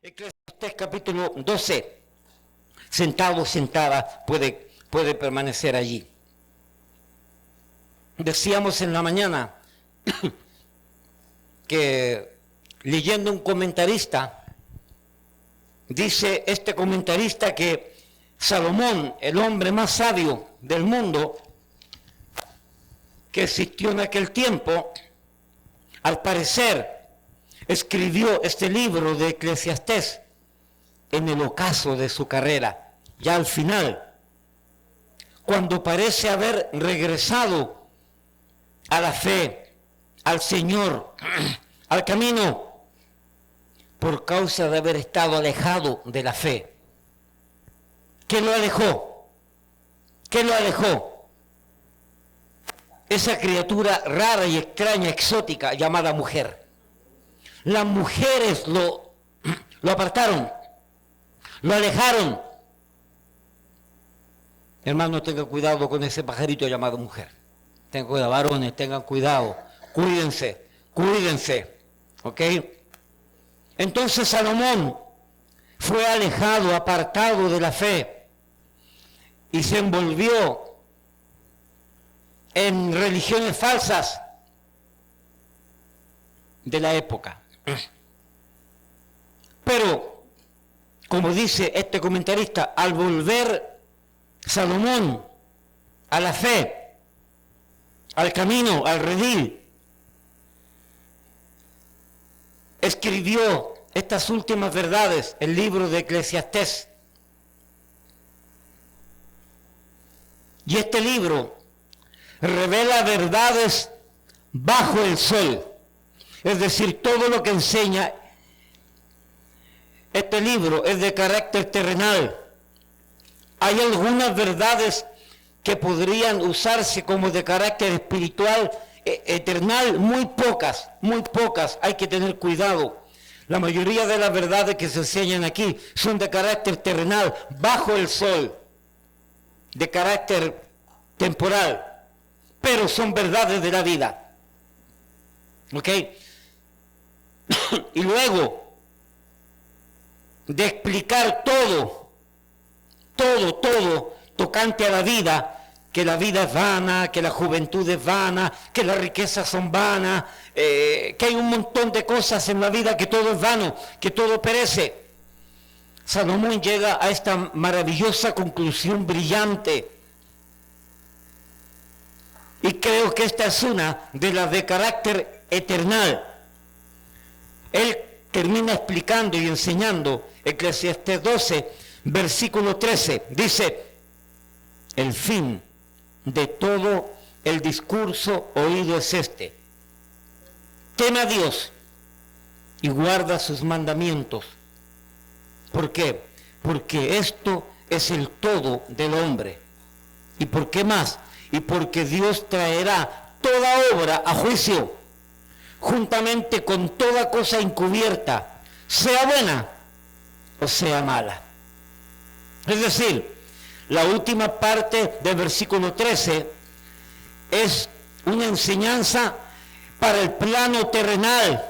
Eclesiastés capítulo 12. Sentado, sentada, puede permanecer allí. Decíamos en la mañana que leyendo un comentarista, dice este comentarista que Salomón, el hombre más sabio del mundo que existió en aquel tiempo, al parecer escribió este libro de Eclesiastés en el ocaso de su carrera, ya al final, cuando parece haber regresado a la fe, al Señor, al camino, por causa de haber estado alejado de la fe. ¿Qué lo alejó? ¿Qué lo alejó? Esa criatura rara y extraña, exótica, llamada mujer. Las mujeres lo apartaron, lo alejaron. Hermano, tenga cuidado con ese pajarito llamado mujer. Tengan cuidado, varones, tengan cuidado. Cuídense. ¿Ok? Entonces Salomón fue alejado, apartado de la fe y se envolvió en religiones falsas de la época. Pero, como dice este comentarista, al volver Salomón a la fe, al camino, al redil, escribió estas últimas verdades, el libro de Eclesiastés. Y este libro revela verdades bajo el sol. Es decir, todo lo que enseña este libro es de carácter terrenal. Hay algunas verdades que podrían usarse como de carácter espiritual, eternal, muy pocas, hay que tener cuidado. La mayoría de las verdades que se enseñan aquí son de carácter terrenal, bajo el sol, de carácter temporal, pero son verdades de la vida. ¿Ok? Y luego de explicar todo tocante a la vida, que la vida es vana, que la juventud es vana, que las riquezas son vanas, que hay un montón de cosas en la vida, que todo es vano, que todo perece. Salomón llega a esta maravillosa conclusión brillante. Y creo que esta es una de las de carácter eternal. Él termina explicando y enseñando Eclesiastés 12, versículo 13. Dice, el fin de todo el discurso oído es este: teme a Dios y guarda sus mandamientos. ¿Por qué? Porque esto es el todo del hombre. ¿Y por qué más? Y porque Dios traerá toda obra a juicio, juntamente con toda cosa encubierta, sea buena o sea mala. Es decir, la última parte del versículo 13 es una enseñanza para el plano terrenal,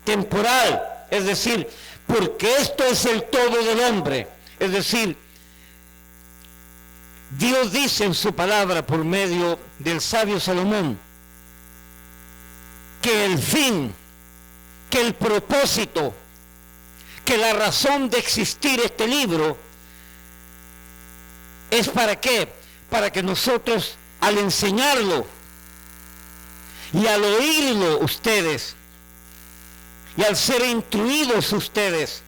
temporal, es decir, porque esto es el todo del hombre. Es decir, Dios dice en su palabra por medio del sabio Salomón que el fin, que el propósito, que la razón de existir este libro es ¿para qué? Para que nosotros al enseñarlo y al oírlo ustedes y al ser instruidos ustedes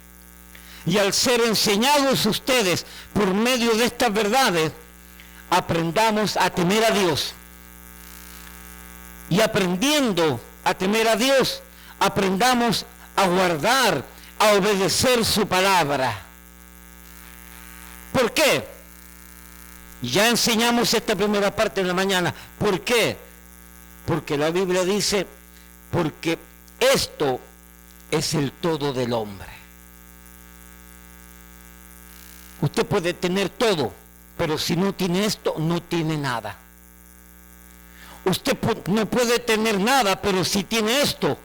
y al ser enseñados ustedes por medio de estas verdades, aprendamos a temer a Dios. Y aprendiendo a temer a Dios, aprendamos a guardar, a obedecer su palabra. ¿Por qué? Ya enseñamos esta primera parte en la mañana. ¿Por qué? Porque la Biblia dice, porque esto es el todo del hombre. Usted puede tener todo, pero si no tiene esto, no tiene nada. Usted no puede tener nada, pero si tiene esto,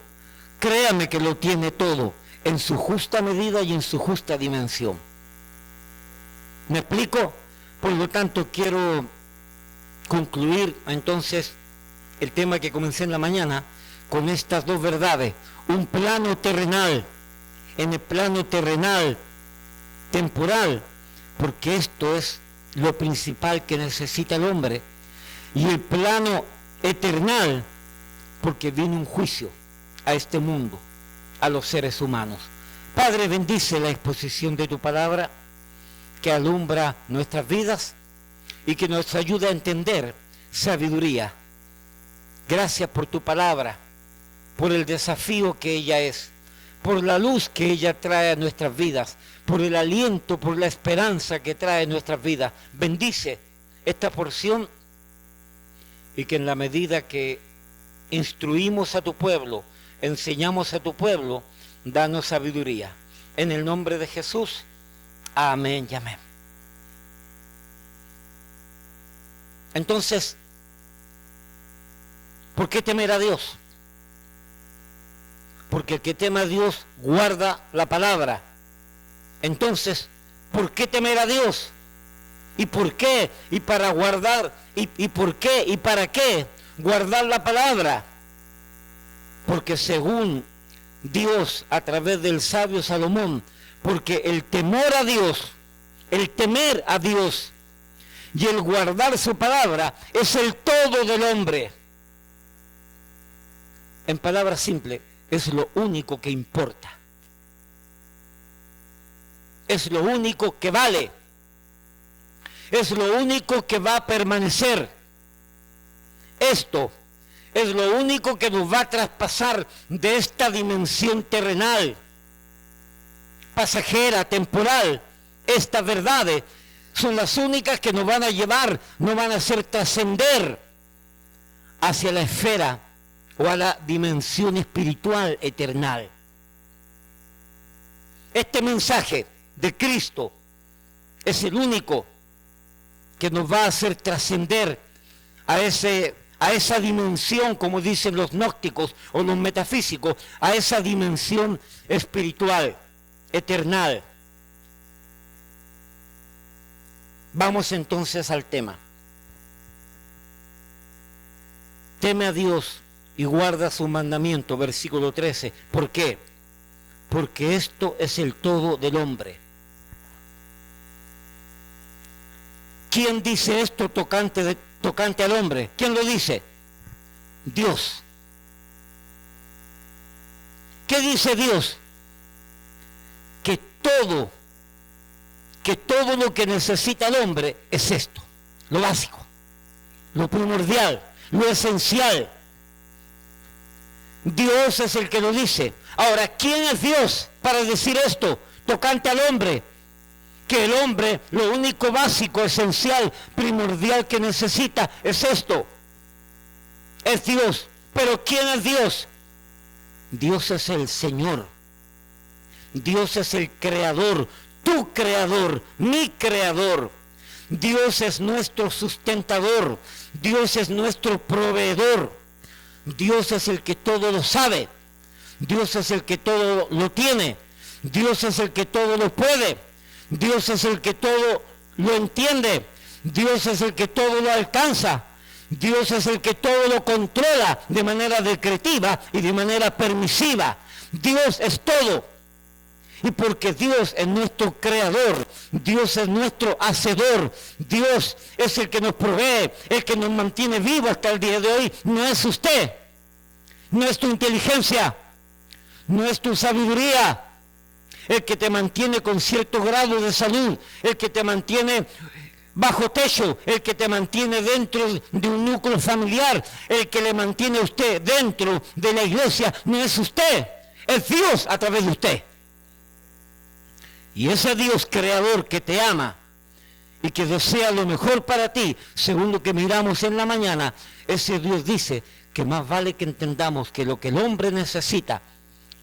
créame que lo tiene todo. en su justa medida y en su justa dimensión. ¿Me explico? Por lo tanto, quiero concluir entonces el tema que comencé en la mañana con estas dos verdades. Un plano terrenal, en el plano terrenal, temporal, porque esto es lo principal que necesita el hombre, y el plano eternal, porque viene un juicio a este mundo, a los seres humanos. Padre, bendice la exposición de tu palabra, que alumbra nuestras vidas y que nos ayuda a entender sabiduría. Gracias por tu palabra, por el desafío que ella es, por la luz que ella trae a nuestras vidas, por el aliento, por la esperanza que trae a nuestras vidas. Bendice esta porción y que en la medida que instruimos a tu pueblo, enseñamos a tu pueblo, danos sabiduría. En el nombre de Jesús, amén y amén. Entonces, ¿por qué temer a Dios? Porque el que teme a Dios guarda la palabra. Entonces, ¿por qué temer a Dios? ¿Y por qué? ¿Y para guardar? ¿Y por qué? ¿Y para qué? Guardar la palabra. Porque según Dios, a través del sabio Salomón, porque el temor a Dios, el temer a Dios y el guardar su palabra es el todo del hombre. En palabras simples, es lo único que importa. Es lo único que vale. Es lo único que va a permanecer. Esto es lo único que nos va a traspasar de esta dimensión terrenal, pasajera, temporal. Estas verdades son las únicas que nos van a llevar, nos van a hacer trascender hacia la esfera o a la dimensión espiritual eternal. Este mensaje de Cristo es el único que nos va a hacer trascender a esa dimensión, como dicen los gnósticos o los metafísicos, a esa dimensión espiritual, eternal. Vamos entonces al tema. Teme a Dios y guarda su mandamiento, versículo 13. ¿Por qué? Porque esto es el todo del hombre. ¿Quién dice esto tocante al hombre? ¿Quién lo dice? Dios. ¿Qué dice Dios? Que todo lo que necesita el hombre es esto, lo básico, lo primordial, lo esencial. Dios es el que lo dice. Ahora, ¿quién es Dios para decir esto tocante al hombre? Que el hombre, lo único básico, esencial, primordial que necesita es esto. Es Dios. Pero ¿quién es Dios? Dios es el Señor. Dios es el Creador, tu Creador, mi Creador. Dios es nuestro sustentador. Dios es nuestro proveedor. Dios es el que todo lo sabe. Dios es el que todo lo tiene. Dios es el que todo lo puede. Dios es el que todo lo entiende. Dios es el que todo lo alcanza. Dios es el que todo lo controla de manera decretiva y de manera permisiva. Dios es todo. Y porque Dios es nuestro creador, Dios es nuestro hacedor, Dios es el que nos provee, el que nos mantiene vivos hasta el día de hoy, no es usted, no es tu inteligencia, no es tu sabiduría, el que te mantiene con cierto grado de salud, el que te mantiene bajo techo, el que te mantiene dentro de un núcleo familiar, el que le mantiene a usted dentro de la iglesia, no es usted, es Dios a través de usted. Y ese Dios creador que te ama y que desea lo mejor para ti, según lo que miramos en la mañana, ese Dios dice que más vale que entendamos que lo que el hombre necesita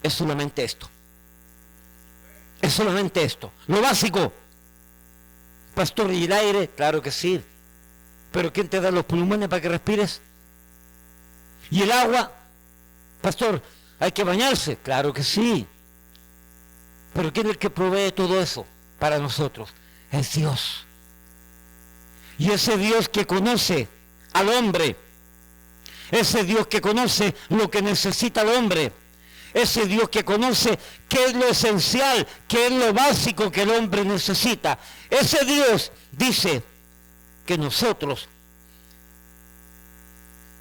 es solamente esto. Es solamente esto, lo básico. Pastor, ¿y el aire? Claro que sí. ¿Pero quién te da los pulmones para que respires? ¿Y el agua? Pastor, ¿hay que bañarse? Claro que sí. Pero ¿quién es el que provee todo eso para nosotros? Es Dios. Y ese Dios que conoce al hombre, ese Dios que conoce lo que necesita el hombre, ese Dios que conoce qué es lo esencial, qué es lo básico que el hombre necesita, ese Dios dice que nosotros,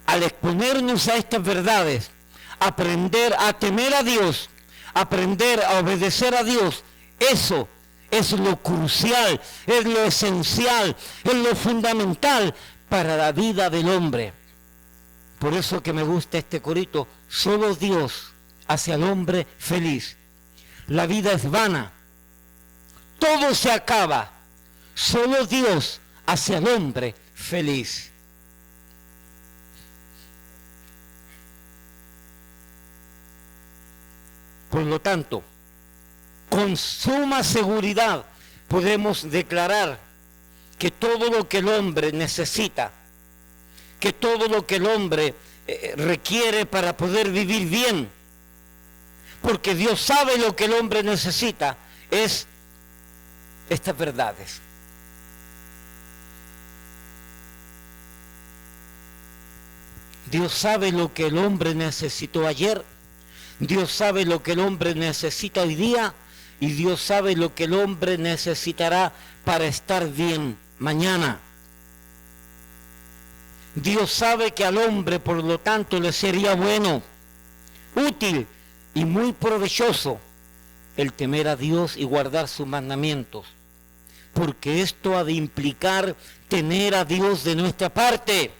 al exponernos a estas verdades, aprender a temer a Dios, aprender a obedecer a Dios, eso es lo crucial, es lo esencial, es lo fundamental para la vida del hombre. Por eso que me gusta este corito, solo Dios hace al hombre feliz. La vida es vana, todo se acaba, solo Dios hace al hombre feliz. Por lo tanto, con suma seguridad podemos declarar que todo lo que el hombre necesita, que todo lo que el hombre requiere para poder vivir bien, porque Dios sabe lo que el hombre necesita, es estas verdades. Dios sabe lo que el hombre necesitó ayer, Dios sabe lo que el hombre necesita hoy día, y Dios sabe lo que el hombre necesitará para estar bien mañana. Dios sabe que al hombre, por lo tanto, le sería bueno, útil y muy provechoso el temer a Dios y guardar sus mandamientos, porque esto ha de implicar tener a Dios de nuestra parte,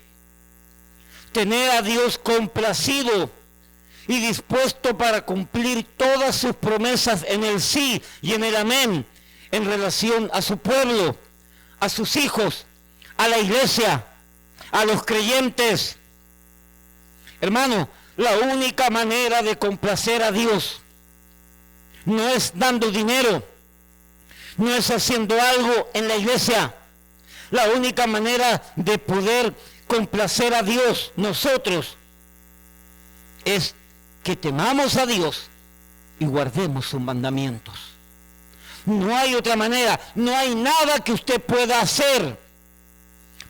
tener a Dios complacido y dispuesto para cumplir todas sus promesas en el sí y en el amén, en relación a su pueblo, a sus hijos, a la iglesia, a los creyentes. Hermano, la única manera de complacer a Dios no es dando dinero, no es haciendo algo en la iglesia. La única manera de poder complacer a Dios nosotros es que temamos a Dios y guardemos sus mandamientos. No hay otra manera, no hay nada que usted pueda hacer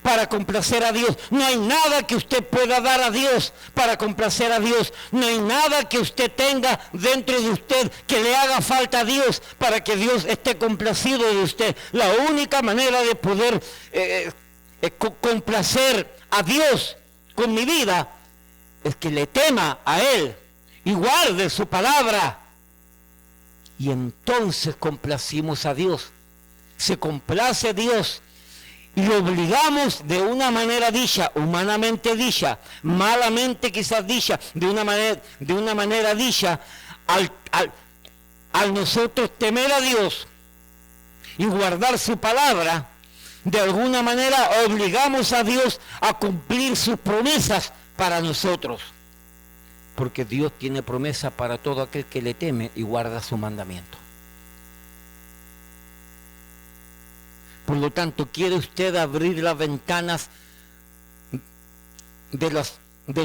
para complacer a Dios, no hay nada que usted pueda dar a Dios para complacer a Dios, no hay nada que usted tenga dentro de usted que le haga falta a Dios para que Dios esté complacido de usted. La única manera de poder complacer a Dios con mi vida es que le tema a Él y guarde su palabra, y entonces complacimos a Dios. Se complace a Dios y lo obligamos de una manera dicha, humanamente dicha, malamente quizás dicha, de una manera dicha, al nosotros temer a Dios y guardar su palabra, de alguna manera obligamos a Dios a cumplir sus promesas para nosotros. Porque Dios tiene promesa para todo aquel que le teme y guarda su mandamiento. Por lo tanto, ¿quiere usted abrir las ventanas de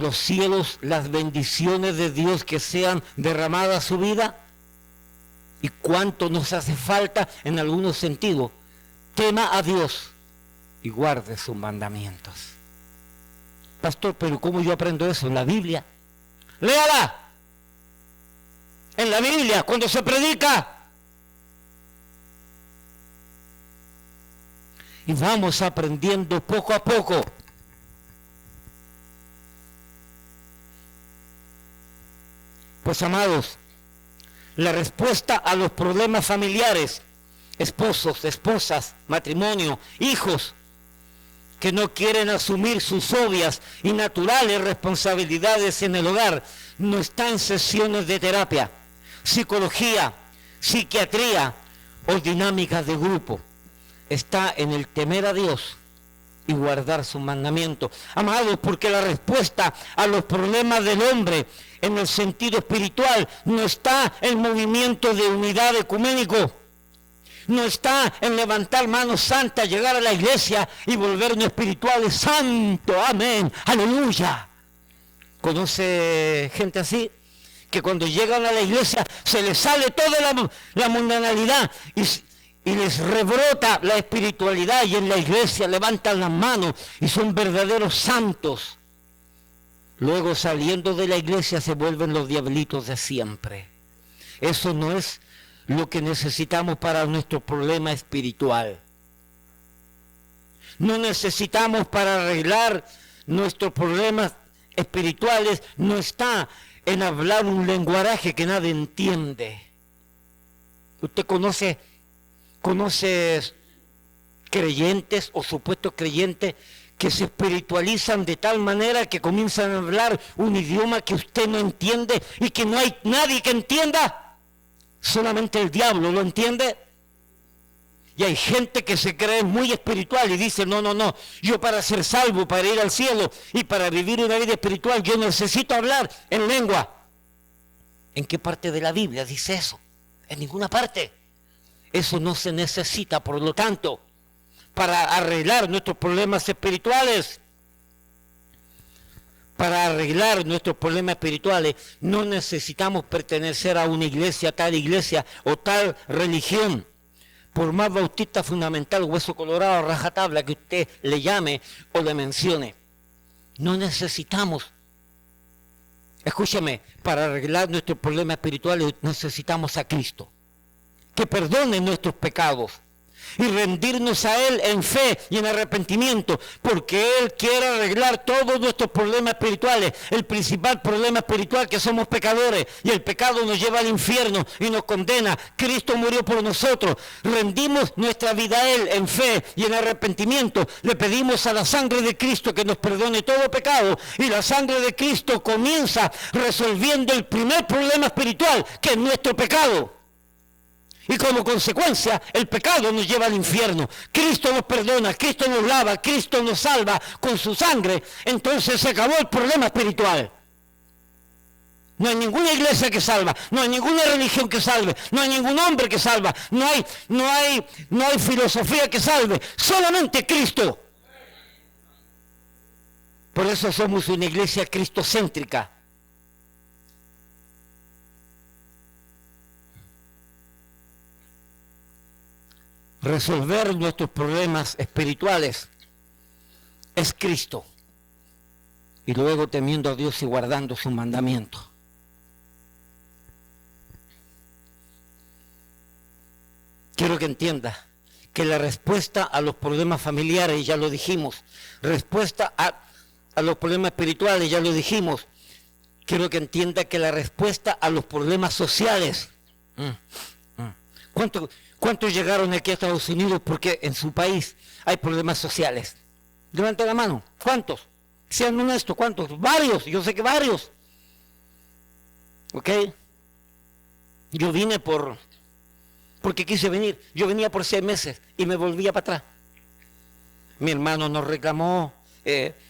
los cielos, las bendiciones de Dios que sean derramadas a su vida? ¿Y cuánto nos hace falta en algunos sentidos? Tema a Dios y guarde sus mandamientos. Pastor, pero ¿cómo yo aprendo eso? En la Biblia. Léala. En la Biblia, cuando se predica. Y vamos aprendiendo poco a poco. Pues, amados, la respuesta a los problemas familiares, esposos, esposas, matrimonio, hijos, que no quieren asumir sus obvias y naturales responsabilidades en el hogar, no está en sesiones de terapia, psicología, psiquiatría o dinámicas de grupo. Está en el temer a Dios y guardar sus mandamientos. Amados, porque la respuesta a los problemas del hombre en el sentido espiritual no está en movimiento de unidad ecuménico. No está en levantar manos santas, llegar a la iglesia y volvernos espirituales. Santo, amén, aleluya. ¿Conoce gente así? que cuando llegan a la iglesia se les sale toda la mundanalidad y les rebrota la espiritualidad, y en la iglesia levantan las manos y son verdaderos santos. Luego, saliendo de la iglesia, se vuelven los diablitos de siempre. Eso no es lo que necesitamos para nuestro problema espiritual. No necesitamos, para arreglar nuestros problemas espirituales, no está en hablar un lenguaje que nadie entiende. Usted conoce creyentes o supuestos creyentes que se espiritualizan de tal manera que comienzan a hablar un idioma que usted no entiende y que no hay nadie que entienda. Solamente el diablo lo entiende. Y hay gente que se cree muy espiritual y dice, no, yo para ser salvo, para ir al cielo y para vivir una vida espiritual, yo necesito hablar en lengua. ¿En qué parte de la Biblia dice eso? En ninguna parte. Eso no se necesita, por lo tanto, para arreglar nuestros problemas espirituales. Para arreglar nuestros problemas espirituales no necesitamos pertenecer a una iglesia, tal iglesia o tal religión. Por más bautista fundamental, hueso colorado, rajatabla que usted le llame o le mencione. No necesitamos. Escúchame, para arreglar nuestros problemas espirituales necesitamos a Cristo, que perdone nuestros pecados y rendirnos a Él en fe y en arrepentimiento, porque Él quiere arreglar todos nuestros problemas espirituales. El principal problema espiritual, que somos pecadores, y el pecado nos lleva al infierno y nos condena. Cristo murió por nosotros. Rendimos nuestra vida a Él en fe y en arrepentimiento. Le pedimos a la sangre de Cristo que nos perdone todo pecado, y la sangre de Cristo comienza resolviendo el primer problema espiritual, que es nuestro pecado. Y como consecuencia, el pecado nos lleva al infierno. Cristo nos perdona, Cristo nos lava, Cristo nos salva con su sangre. Entonces se acabó el problema espiritual. No hay ninguna iglesia que salva, no hay ninguna religión que salve, no hay ningún hombre que salva, no hay filosofía que salve, solamente Cristo. Por eso somos una iglesia cristocéntrica. Resolver nuestros problemas espirituales es Cristo, y luego temiendo a Dios y guardando sus mandamientos. Quiero que entienda que la respuesta a los problemas familiares, ya lo dijimos, respuesta a los problemas espirituales, ya lo dijimos. Quiero que entienda que la respuesta a los problemas sociales, ¿Cuántos llegaron aquí a Estados Unidos porque en su país hay problemas sociales? Levanten la mano. ¿Cuántos? Sean honestos, ¿cuántos? Varios, yo sé que varios. ¿Ok? Yo vine porque quise venir. Yo venía por 6 meses y me volvía para atrás. Mi hermano nos reclamó,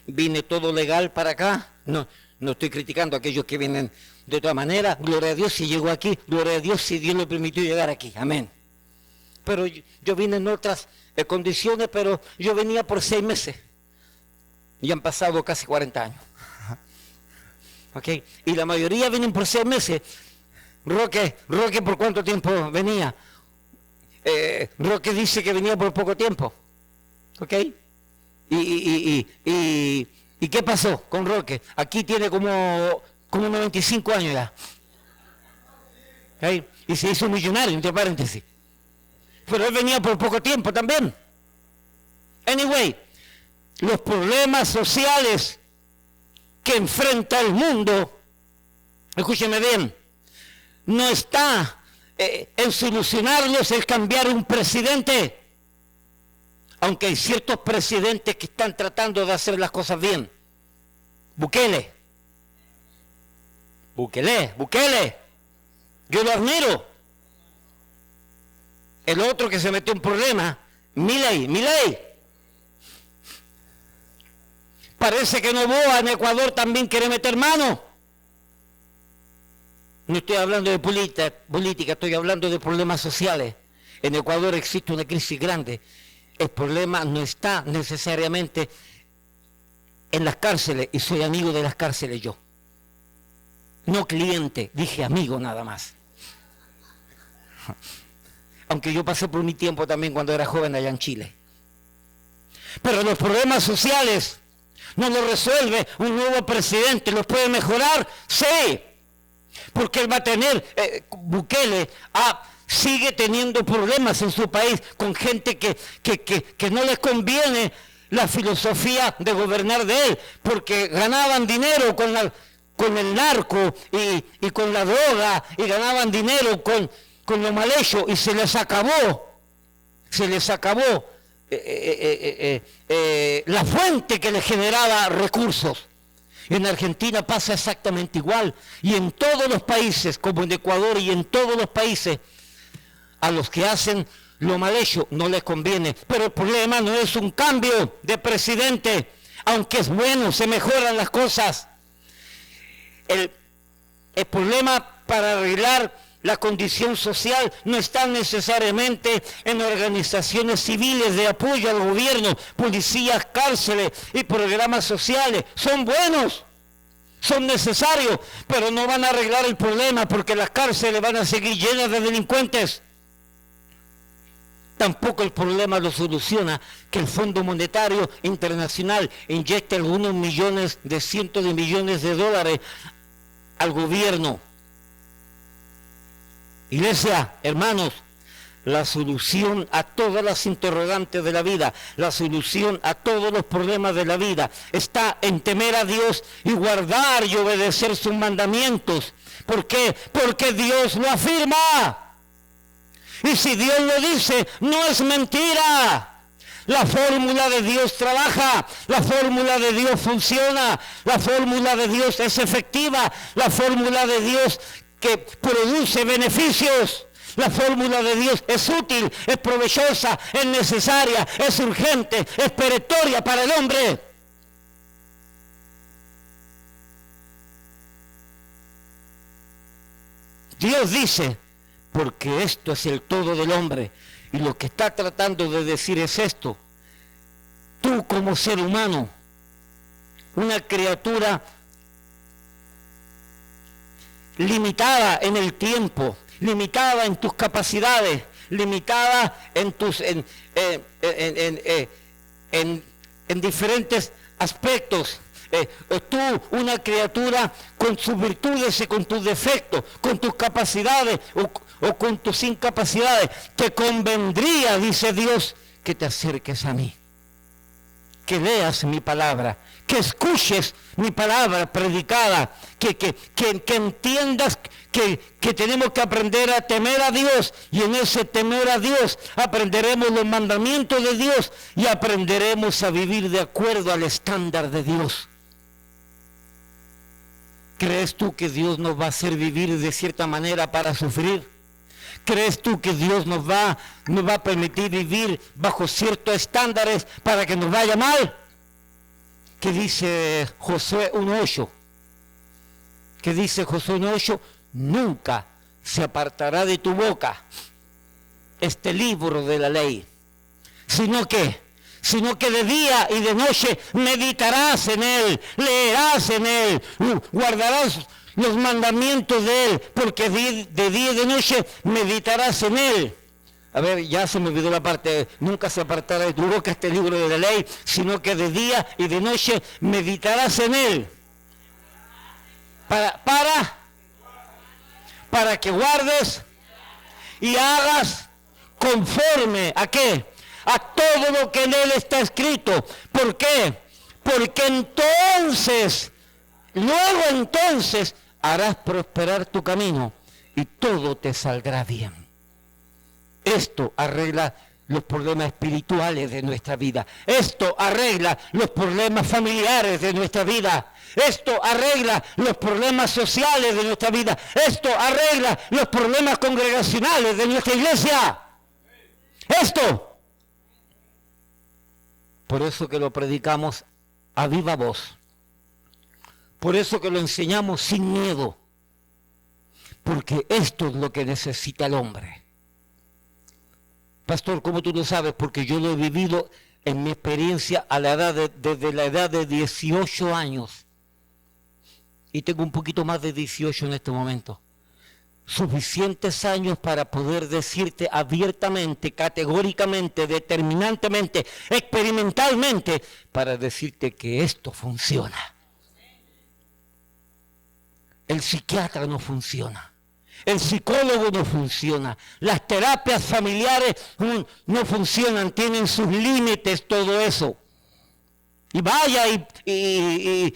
vine todo legal para acá. No estoy criticando a aquellos que vienen de todas maneras. Gloria a Dios si llegó aquí. Gloria a Dios si Dios le permitió llegar aquí. Amén. Pero yo vine en otras condiciones, pero yo venía por 6 meses. Y han pasado casi 40 años. ¿Okay? Y la mayoría vienen por 6 meses. Roque, ¿por cuánto tiempo venía? Roque dice que venía por poco tiempo. ¿Ok? ¿Y qué pasó con Roque? Aquí tiene como 95 años ya. ¿Okay? Y se hizo millonario, entre paréntesis. Pero él venía por poco tiempo también. Anyway, los problemas sociales que enfrenta el mundo, escúcheme bien, no está en solucionarlos el cambiar un presidente, aunque hay ciertos presidentes que están tratando de hacer las cosas bien. Bukele, yo lo admiro. El otro que se metió en problema, Milei. Parece que Noboa en Ecuador también quiere meter mano. No estoy hablando de política, estoy hablando de problemas sociales. En Ecuador existe una crisis grande. El problema no está necesariamente en las cárceles, y soy amigo de las cárceles yo. no cliente, dije amigo nada más. Aunque yo pasé por mi tiempo también cuando era joven allá en Chile. Pero los problemas sociales no los resuelve un nuevo presidente. ¿Los puede mejorar? Sí. Porque él va a tener, Bukele sigue teniendo problemas en su país con gente que no les conviene la filosofía de gobernar de él, porque ganaban dinero con el narco y con la droga, y ganaban dinero con lo mal hecho, y se les acabó la fuente que les generaba recursos. En Argentina pasa exactamente igual, y en todos los países, como en Ecuador y en todos los países, a los que hacen lo mal hecho no les conviene. Pero el problema no es un cambio de presidente, aunque es bueno, se mejoran las cosas. El problema para arreglar la condición social no está necesariamente en organizaciones civiles de apoyo al gobierno, policías, cárceles y programas sociales. Son buenos, son necesarios, pero no van a arreglar el problema, porque las cárceles van a seguir llenas de delincuentes. Tampoco el problema lo soluciona que el Fondo Monetario Internacional inyecte algunos millones, de cientos de millones de dólares al gobierno. Iglesia, hermanos, la solución a todas las interrogantes de la vida, la solución a todos los problemas de la vida está en temer a Dios y guardar y obedecer sus mandamientos. ¿Por qué? Porque Dios lo afirma. Y si Dios lo dice, no es mentira. La fórmula de Dios trabaja, la fórmula de Dios funciona, la fórmula de Dios es efectiva, la fórmula de Dios que produce beneficios. La fórmula de Dios es útil, es provechosa, es necesaria, es urgente, es perentoria para el hombre. Dios dice, porque esto es el todo del hombre, y lo que está tratando de decir es esto: tú como ser humano, una criatura limitada en el tiempo, limitada en tus capacidades, limitada en diferentes aspectos. Tú, una criatura con sus virtudes y con tus defectos, con tus capacidades o con tus incapacidades, te convendría, dice Dios, que te acerques a mí, que leas mi palabra, que escuches mi palabra predicada, que entiendas que tenemos que aprender a temer a Dios, y en ese temer a Dios aprenderemos los mandamientos de Dios y aprenderemos a vivir de acuerdo al estándar de Dios. ¿Crees tú que Dios nos va a hacer vivir de cierta manera para sufrir? ¿Crees tú que Dios nos va a permitir vivir bajo ciertos estándares para que nos vaya mal? ¿Qué dice Josué 1:8? ¿Qué dice Josué 1:8? Nunca se apartará de tu boca este libro de la ley, sino que de día y de noche meditarás en él, leerás en él, guardarás los mandamientos de él, porque de día y de noche meditarás en él. A ver, ya se me olvidó la parte, nunca se apartará de tu boca este libro de la ley, sino que de día y de noche meditarás en él. Para que guardes y hagas conforme ¿a qué? A todo lo que en él está escrito. ¿Por qué? Porque luego entonces harás prosperar tu camino y todo te saldrá bien. Esto arregla los problemas espirituales de nuestra vida. Esto arregla los problemas familiares de nuestra vida. Esto arregla los problemas sociales de nuestra vida. Esto arregla los problemas congregacionales de nuestra iglesia. Esto. Por eso que lo predicamos a viva voz. Por eso que lo enseñamos sin miedo. Porque esto es lo que necesita el hombre. Pastor, ¿cómo tú lo sabes? Porque yo lo he vivido en mi experiencia desde la edad de 18 años. y tengo un poquito más de 18 en este momento. Suficientes años para poder decirte abiertamente, categóricamente, determinantemente, experimentalmente, para decirte que esto funciona. El psiquiatra no funciona. El psicólogo no funciona. Las terapias familiares no funcionan, tienen sus límites, todo eso. Y vaya y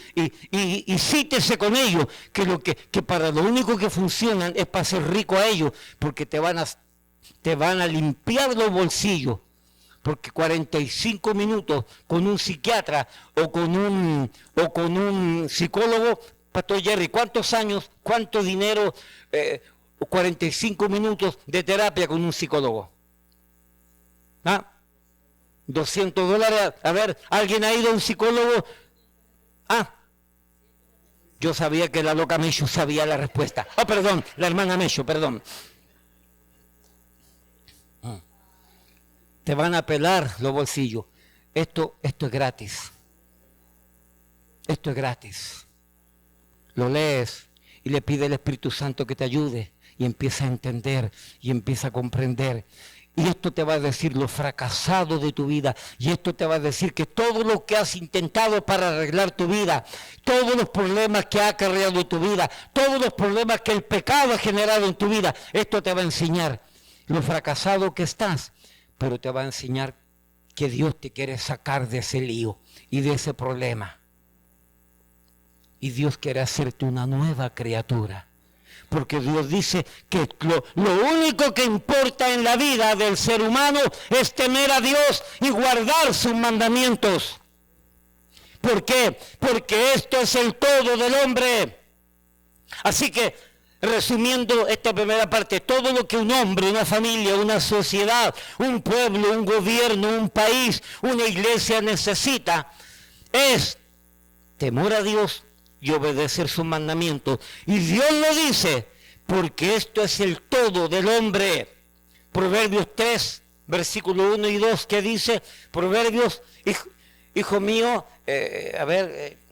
cítese con ellos, que para lo único que funcionan es para ser rico a ellos, porque te van a limpiar los bolsillos. Porque 45 minutos con un psiquiatra o con un psicólogo, Pastor Jerry, ¿cuántos años, cuánto dinero, 45 minutos de terapia con un psicólogo? ¿Ah? $200. A ver, ¿alguien ha ido a un psicólogo? Ah, yo sabía que la loca Mello sabía la respuesta. Oh, perdón, la hermana Mello, perdón. Te van a pelar los bolsillos. Esto es gratis. Esto es gratis. Lo lees y le pide al Espíritu Santo que te ayude y empieza a entender y empieza a comprender. Y esto te va a decir lo fracasado de tu vida. Y esto te va a decir que todo lo que has intentado para arreglar tu vida, todos los problemas que ha acarreado tu vida, todos los problemas que el pecado ha generado en tu vida, esto te va a enseñar lo fracasado que estás, pero te va a enseñar que Dios te quiere sacar de ese lío y de ese problema. Y Dios quiere hacerte una nueva criatura. Porque Dios dice que lo único que importa en la vida del ser humano es temer a Dios y guardar sus mandamientos. ¿Por qué? Porque esto es el todo del hombre. Así que, resumiendo esta primera parte, todo lo que un hombre, una familia, una sociedad, un pueblo, un gobierno, un país, una iglesia necesita es temor a Dios y obedecer sus mandamientos. Y Dios lo dice, porque esto es el todo del hombre. Proverbios 3, versículo 1 y 2, que dice, Proverbios, hijo mío,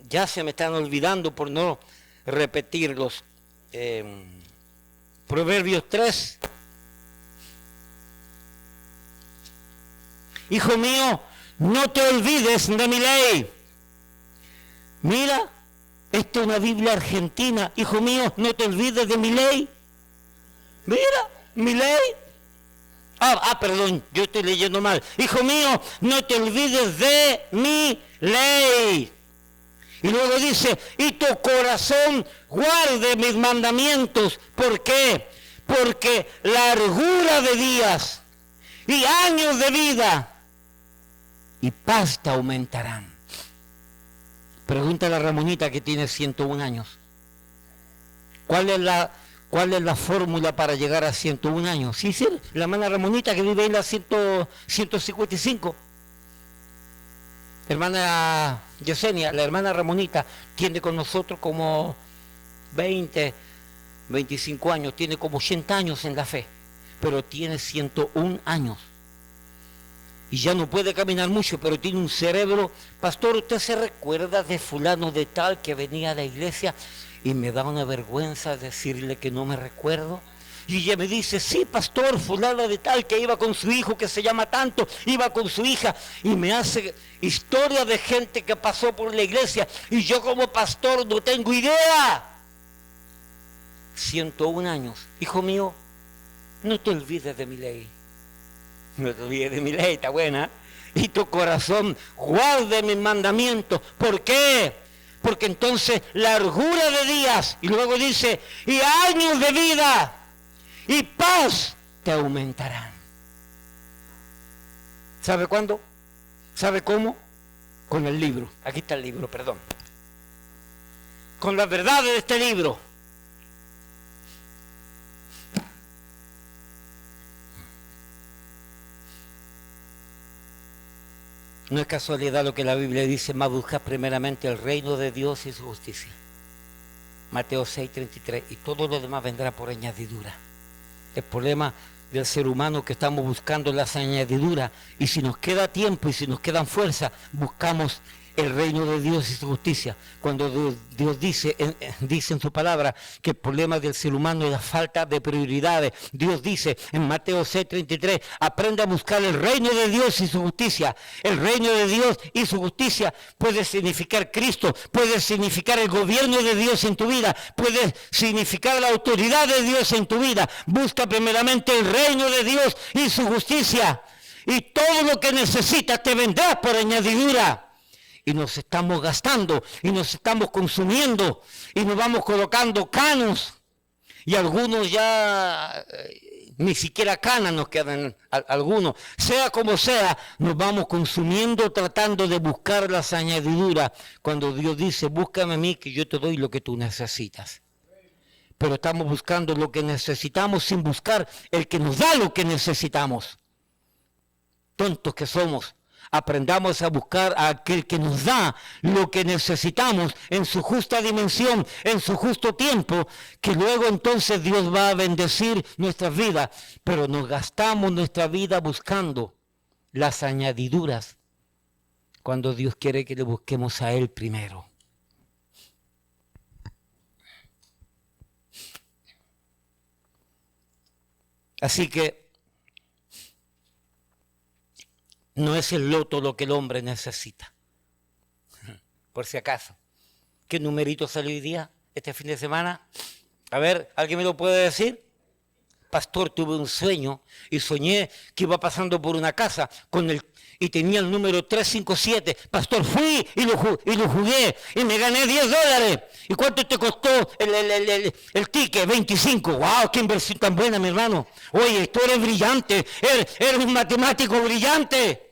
ya se me están olvidando por no repetirlos. Proverbios 3. Hijo mío, no te olvides de mi ley. Mira, esta es una Biblia argentina. Hijo mío, no te olvides de mi ley. Mira, mi ley. Perdón, yo estoy leyendo mal. Hijo mío, no te olvides de mi ley. Y luego dice, y tu corazón guarde mis mandamientos. ¿Por qué? Porque largura de días y años de vida y paz te aumentarán. Pregúntale a Ramonita, que tiene 101 años. ¿Cuál es la fórmula para llegar a 101 años? Sí, la hermana Ramonita, que vive en la 155. Hermana Yesenia, la hermana Ramonita, tiene con nosotros como 20, 25 años, tiene como 80 años en la fe, pero tiene 101 años. Y ya no puede caminar mucho, pero tiene un cerebro. Pastor, ¿usted se recuerda de fulano de tal que venía a la iglesia? Y me da una vergüenza decirle que no me recuerdo. Y ella me dice, sí, pastor, fulano de tal que iba con su hijo que se llama tanto, iba con su hija. Y me hace historia de gente que pasó por la iglesia. Y yo como pastor no tengo idea. 101 años. Hijo mío, no te olvides de mi ley. No te olvides de mi ley, está buena. Y tu corazón guarde mis mandamientos. ¿Por qué? Porque entonces largura de días, y luego dice, y años de vida, y paz te aumentarán. ¿Sabe cuándo? ¿Sabe cómo? Con el libro. Aquí está el libro, perdón. Con las verdades de este libro. No es casualidad lo que la Biblia dice, más buscad primeramente el reino de Dios y su justicia. Mateo 6:33, y todo lo demás vendrá por añadidura. El problema del ser humano que estamos buscando las añadiduras, y si nos queda tiempo y si nos quedan fuerzas, buscamos el reino de Dios y su justicia. Cuando Dios dice en su palabra que el problema del ser humano es la falta de prioridades. Dios dice en Mateo 6:33, aprende a buscar el reino de Dios y su justicia. El reino de Dios y su justicia puede significar Cristo, puede significar el gobierno de Dios en tu vida, puede significar la autoridad de Dios en tu vida. Busca primeramente el reino de Dios y su justicia, y todo lo que necesitas te vendrá por añadidura. Y nos estamos gastando, y nos estamos consumiendo, y nos vamos colocando canos, y algunos ya ni siquiera canas nos quedan, algunos. Sea como sea, nos vamos consumiendo tratando de buscar las añadiduras, cuando Dios dice, búscame a mí que yo te doy lo que tú necesitas. Pero estamos buscando lo que necesitamos sin buscar el que nos da lo que necesitamos. Tontos que somos. Aprendamos a buscar a aquel que nos da lo que necesitamos en su justa dimensión, en su justo tiempo, que luego entonces Dios va a bendecir nuestras vidas. Pero nos gastamos nuestra vida buscando las añadiduras cuando Dios quiere que le busquemos a Él primero. Así que no es el loto lo que el hombre necesita. Por si acaso. ¿Qué numerito salió hoy día, este fin de semana? A ver, ¿alguien me lo puede decir? Pastor, tuve un sueño y soñé que iba pasando por una casa y tenía el número 357. Pastor, fui y lo jugué y me gané $10. ¿Y cuánto te costó el ticket? 25. ¡Wow! ¡Qué inversión tan buena, mi hermano! Oye, tú eres brillante, eres un matemático brillante.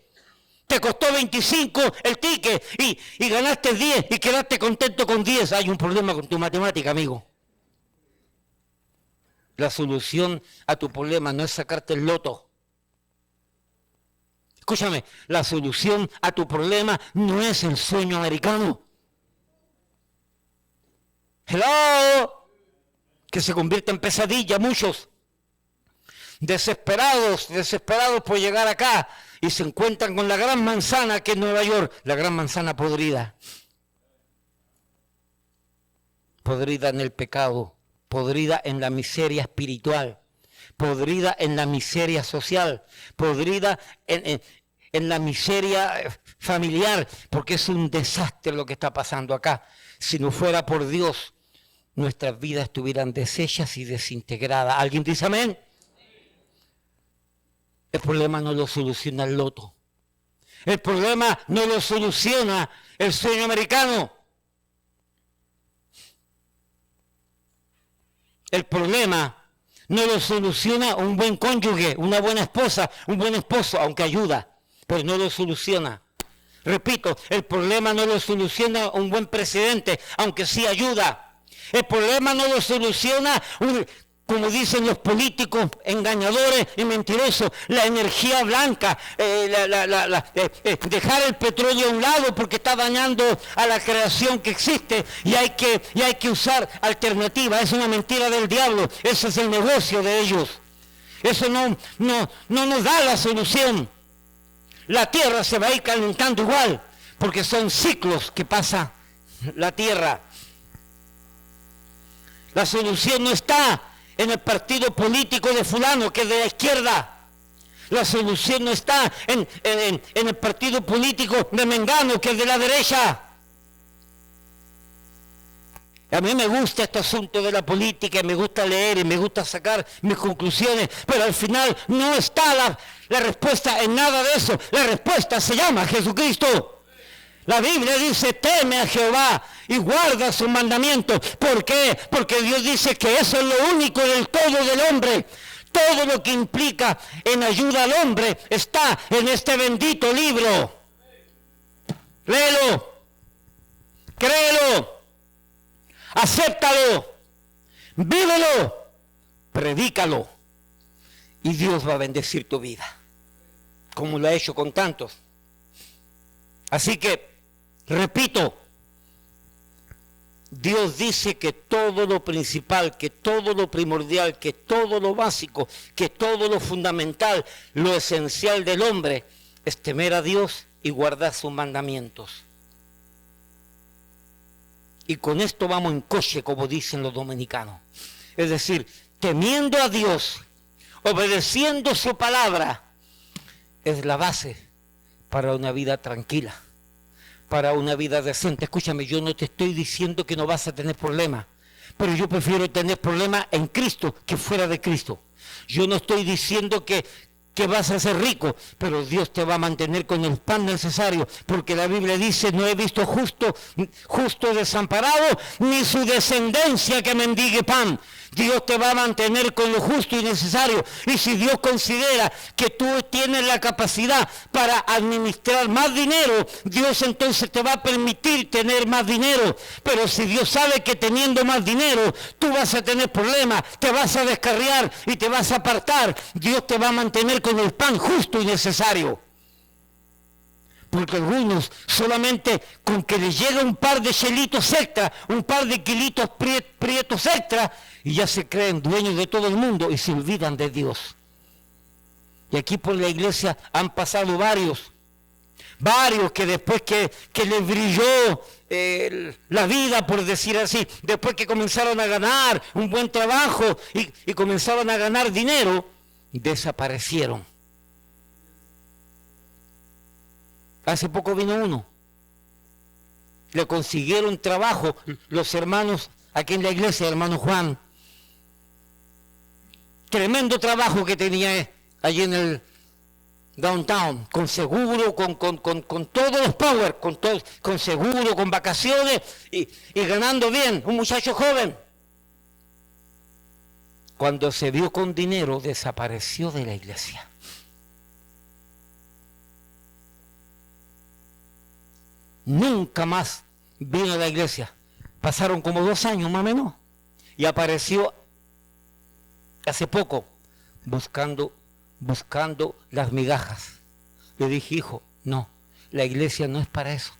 Te costó 25 el ticket y ganaste 10 y quedaste contento con 10. Hay un problema con tu matemática, amigo. La solución a tu problema no es sacarte el loto. Escúchame, la solución a tu problema no es el sueño americano. Hello, que se convierte en pesadilla muchos. Desesperados por llegar acá y se encuentran con la gran manzana que es Nueva York, la gran manzana podrida. Podrida en el pecado, podrida en la miseria espiritual, podrida en la miseria social, podrida en la miseria familiar, porque es un desastre lo que está pasando acá. Si no fuera por Dios, nuestras vidas estuvieran deshechas y desintegradas. ¿Alguien dice amén? El problema no lo soluciona el loto. El problema no lo soluciona el sueño americano. El problema no lo soluciona un buen cónyuge, una buena esposa, un buen esposo, aunque ayuda, pero no lo soluciona. Repito, el problema no lo soluciona un buen presidente, aunque sí ayuda. El problema no lo soluciona como dicen los políticos engañadores y mentirosos, la energía blanca, dejar el petróleo a un lado porque está dañando a la creación que existe y hay que usar alternativas. Es una mentira del diablo, ese es el negocio de ellos. Eso no nos da la solución. La tierra se va a ir calentando igual, porque son ciclos que pasa la tierra. La solución no está en el partido político de fulano, que es de la izquierda. La solución no está en el partido político de Mengano, que es de la derecha. A mí me gusta este asunto de la política, me gusta leer y me gusta sacar mis conclusiones, pero al final no está la respuesta en nada de eso. La respuesta se llama Jesucristo. La Biblia dice, teme a Jehová y guarda sus mandamientos. ¿Por qué? Porque Dios dice que eso es lo único del todo del hombre. Todo lo que implica en ayuda al hombre está en este bendito libro. Léelo, créelo, acéptalo, vívelo, predícalo y Dios va a bendecir tu vida, como lo ha hecho con tantos. Así que, repito, Dios dice que todo lo principal, que todo lo primordial, que todo lo básico, que todo lo fundamental, lo esencial del hombre es temer a Dios y guardar sus mandamientos. Y con esto vamos en coche, como dicen los dominicanos. Es decir, temiendo a Dios, obedeciendo su palabra, es la base para una vida tranquila, para una vida decente. Escúchame, yo no te estoy diciendo que no vas a tener problemas, pero yo prefiero tener problemas en Cristo que fuera de Cristo. Yo no estoy diciendo que vas a ser rico, pero Dios te va a mantener con el pan necesario, porque la Biblia dice, no he visto justo desamparado, ni su descendencia que mendigue pan. Dios te va a mantener con lo justo y necesario. Y si Dios considera que tú tienes la capacidad para administrar más dinero, Dios entonces te va a permitir tener más dinero. Pero si Dios sabe que teniendo más dinero, tú vas a tener problemas, te vas a descarriar y te vas a apartar, Dios te va a mantener con el pan justo y necesario. Porque algunos solamente con que les llega un par de chelitos extra, un par de kilitos prietos extra, y ya se creen dueños de todo el mundo y se olvidan de Dios. Y aquí por la iglesia han pasado varios que después que les brilló la vida, por decir así, después que comenzaron a ganar un buen trabajo y comenzaron a ganar dinero, desaparecieron. Hace poco vino uno, le consiguieron trabajo los hermanos aquí en la iglesia, hermano Juan. Tremendo trabajo que tenía allí en el downtown, con seguro, con todos los power, con seguro, con vacaciones y ganando bien, un muchacho joven. Cuando se vio con dinero, desapareció de la iglesia. Nunca más vino a la iglesia. Pasaron como 2 años más o menos y apareció hace poco buscando las migajas. Le dije, hijo, no, la iglesia no es para eso.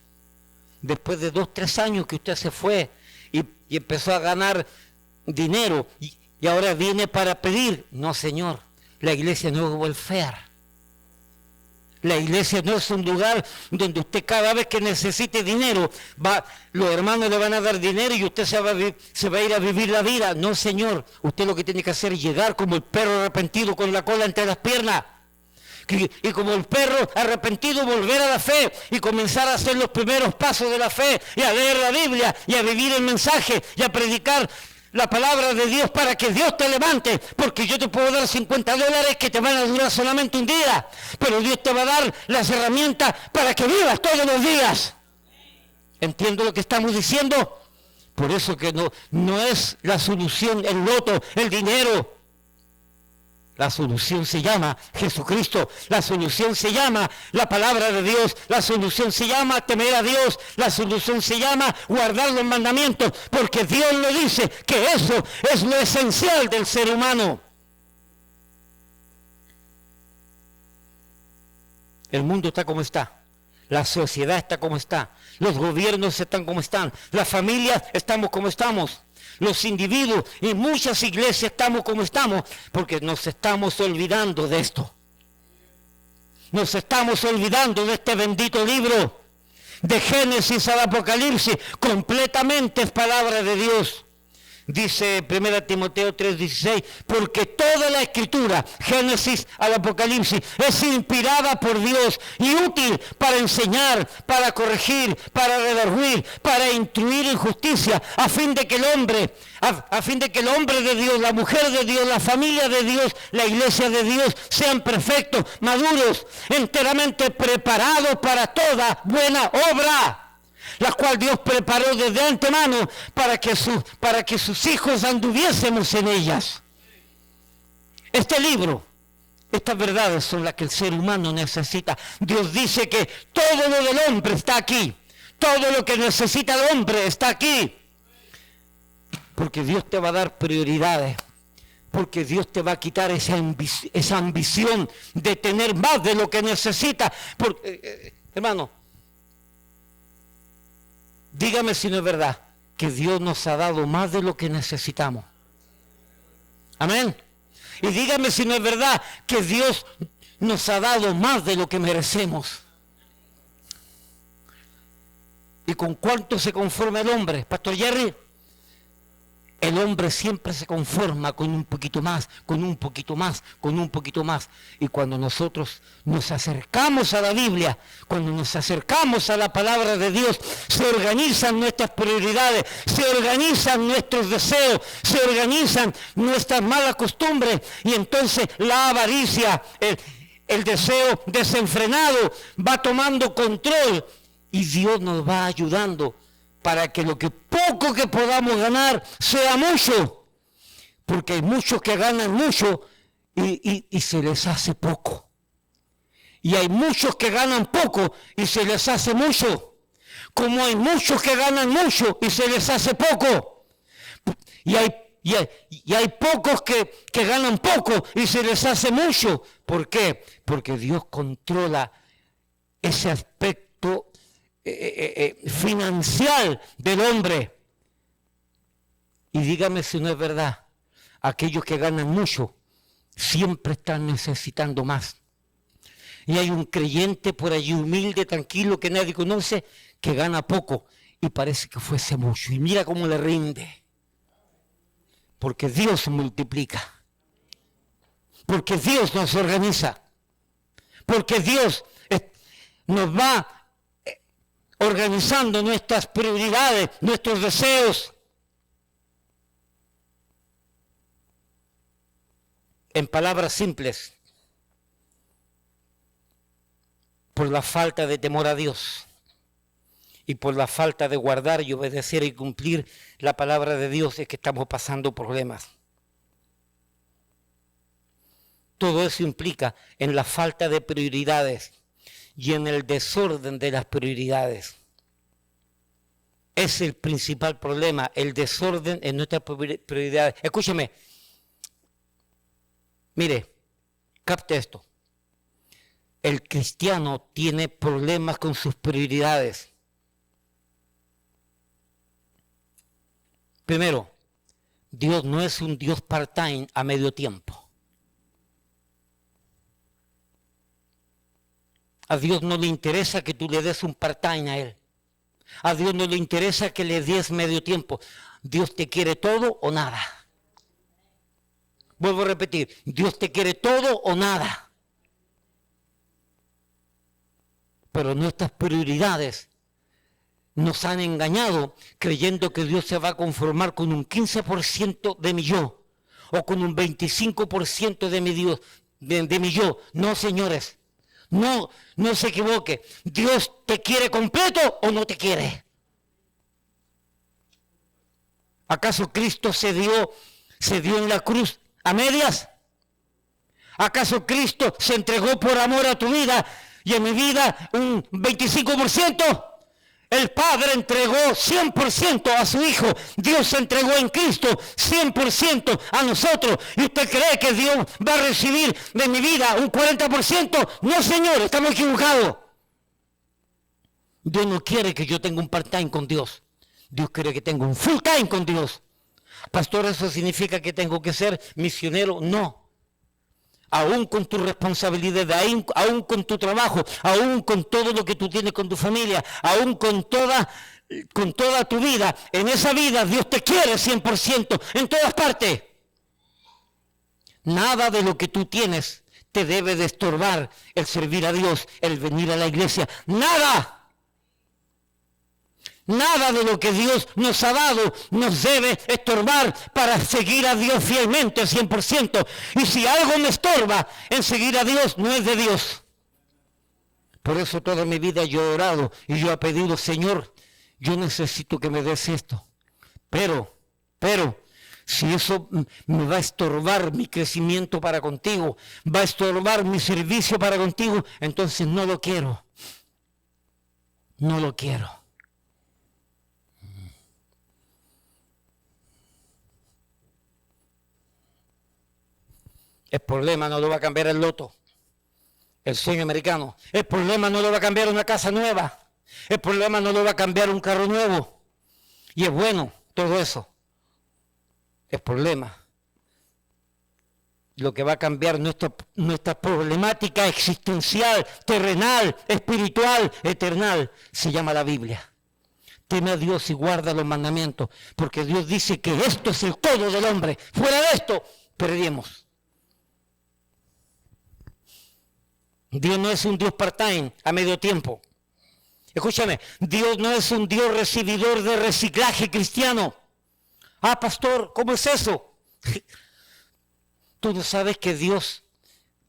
Después de 2-3 años que usted se fue y empezó a ganar dinero y ahora viene para pedir. No, señor, la iglesia no es welfare. La iglesia no es un lugar donde usted cada vez que necesite dinero, los hermanos le van a dar dinero y usted se va a ir a vivir la vida. No, señor, usted lo que tiene que hacer es llegar como el perro arrepentido con la cola entre las piernas. Y como el perro arrepentido volver a la fe y comenzar a hacer los primeros pasos de la fe y a leer la Biblia y a vivir el mensaje y a predicar la palabra de Dios para que Dios te levante, porque yo te puedo dar $50 que te van a durar solamente un día, pero Dios te va a dar las herramientas para que vivas todos los días. ¿Entiendo lo que estamos diciendo? Por eso que no es la solución el loto, el dinero. La solución se llama Jesucristo, la solución se llama la palabra de Dios, la solución se llama temer a Dios, la solución se llama guardar los mandamientos, porque Dios lo dice, que eso es lo esencial del ser humano. El mundo está como está, la sociedad está como está, los gobiernos están como están, las familias estamos como estamos. Los individuos y muchas iglesias estamos como estamos porque nos estamos olvidando de esto. Nos estamos olvidando de este bendito libro. De Génesis al Apocalipsis, completamente es palabra de Dios. Dice 1 Timoteo 3:16, porque toda la escritura, Génesis al Apocalipsis, es inspirada por Dios y útil para enseñar, para corregir, para redarguir, para instruir en justicia, a fin de que el hombre de Dios, la mujer de Dios, la familia de Dios, la iglesia de Dios, sean perfectos, maduros, enteramente preparados para toda buena obra, la cual Dios preparó desde antemano para que sus hijos anduviésemos en ellas. Este libro, estas verdades son las que el ser humano necesita. Dios dice que todo lo del hombre está aquí. Todo lo que necesita el hombre está aquí. Porque Dios te va a dar prioridades. Porque Dios te va a quitar esa ambición de tener más de lo que necesita. Hermano, dígame si no es verdad que Dios nos ha dado más de lo que necesitamos. Amén. Y dígame si no es verdad que Dios nos ha dado más de lo que merecemos. ¿Y con cuánto se conforma el hombre, Pastor Jerry? El hombre siempre se conforma con un poquito más, con un poquito más, con un poquito más. Y cuando nosotros nos acercamos a la Biblia, cuando nos acercamos a la palabra de Dios, se organizan nuestras prioridades, se organizan nuestros deseos, se organizan nuestras malas costumbres. Y entonces la avaricia, el deseo desenfrenado va tomando control. Y Dios nos va ayudando para que lo que poco que podamos ganar sea mucho. Porque hay muchos que ganan mucho y se les hace poco. Y hay muchos que ganan poco y se les hace mucho. Como hay muchos que ganan mucho y se les hace poco. Y hay pocos que ganan poco y se les hace mucho. ¿Por qué? Porque Dios controla ese aspecto financial del hombre. Y dígame si no es verdad, aquellos que ganan mucho siempre están necesitando más. Y hay un creyente por allí humilde, tranquilo, que nadie conoce, que gana poco y parece que fuese mucho. Y mira cómo le rinde. Porque Dios multiplica. Porque Dios nos organiza. Porque Dios nos va organizando nuestras prioridades, nuestros deseos. En palabras simples, por la falta de temor a Dios y por la falta de guardar y obedecer y cumplir la palabra de Dios es que estamos pasando problemas. Todo eso implica en la falta de prioridades y en el desorden de las prioridades. Es el principal problema, el desorden en nuestras prioridades. Escúcheme, mire, capte esto. El cristiano tiene problemas con sus prioridades. Primero, Dios no es un Dios part-time a medio tiempo. A Dios no le interesa que tú le des un part-time a Él. A Dios no le interesa que le des medio tiempo. Dios te quiere todo o nada. Vuelvo a repetir, Dios te quiere todo o nada. Pero nuestras prioridades nos han engañado creyendo que Dios se va a conformar con un 15% de mi yo o con un 25% de mi Dios, de mi yo. No, señores. No se equivoque. ¿Dios te quiere completo o no te quiere? ¿Acaso Cristo se dio en la cruz a medias? ¿Acaso Cristo se entregó por amor a tu vida y en mi vida un 25%? El Padre entregó 100% a su Hijo. Dios se entregó en Cristo 100% a nosotros. ¿Y usted cree que Dios va a recibir de mi vida un 40%? No, señor, estamos equivocados. Dios no quiere que yo tenga un part-time con Dios. Dios quiere que tenga un full-time con Dios. Pastor, ¿eso significa que tengo que ser misionero? No. Aún con tu responsabilidad, aún con tu trabajo, aún con todo lo que tú tienes con tu familia, aún con toda tu vida, en esa vida Dios te quiere 100%, en todas partes. Nada de lo que tú tienes te debe de estorbar el servir a Dios, el venir a la iglesia. Nada. Nada de lo que Dios nos ha dado nos debe estorbar para seguir a Dios fielmente al 100%. Y si algo me estorba en seguir a Dios, no es de Dios. Por eso toda mi vida yo he orado y yo he pedido, Señor, yo necesito que me des esto. Pero, si eso me va a estorbar mi crecimiento para contigo, va a estorbar mi servicio para contigo, entonces no lo quiero. No lo quiero. El problema no lo va a cambiar el loto, el sueño americano. El problema no lo va a cambiar una casa nueva. El problema no lo va a cambiar un carro nuevo. Y es bueno todo eso. El problema, lo que va a cambiar nuestra problemática existencial, terrenal, espiritual, eternal, se llama la Biblia. Teme a Dios y guarda los mandamientos, porque Dios dice que esto es el todo del hombre. Fuera de esto, perdemos. Dios no es un Dios part-time, a medio tiempo. Escúchame, Dios no es un Dios recibidor de reciclaje cristiano. Ah, pastor, ¿cómo es eso? Tú no sabes que Dios,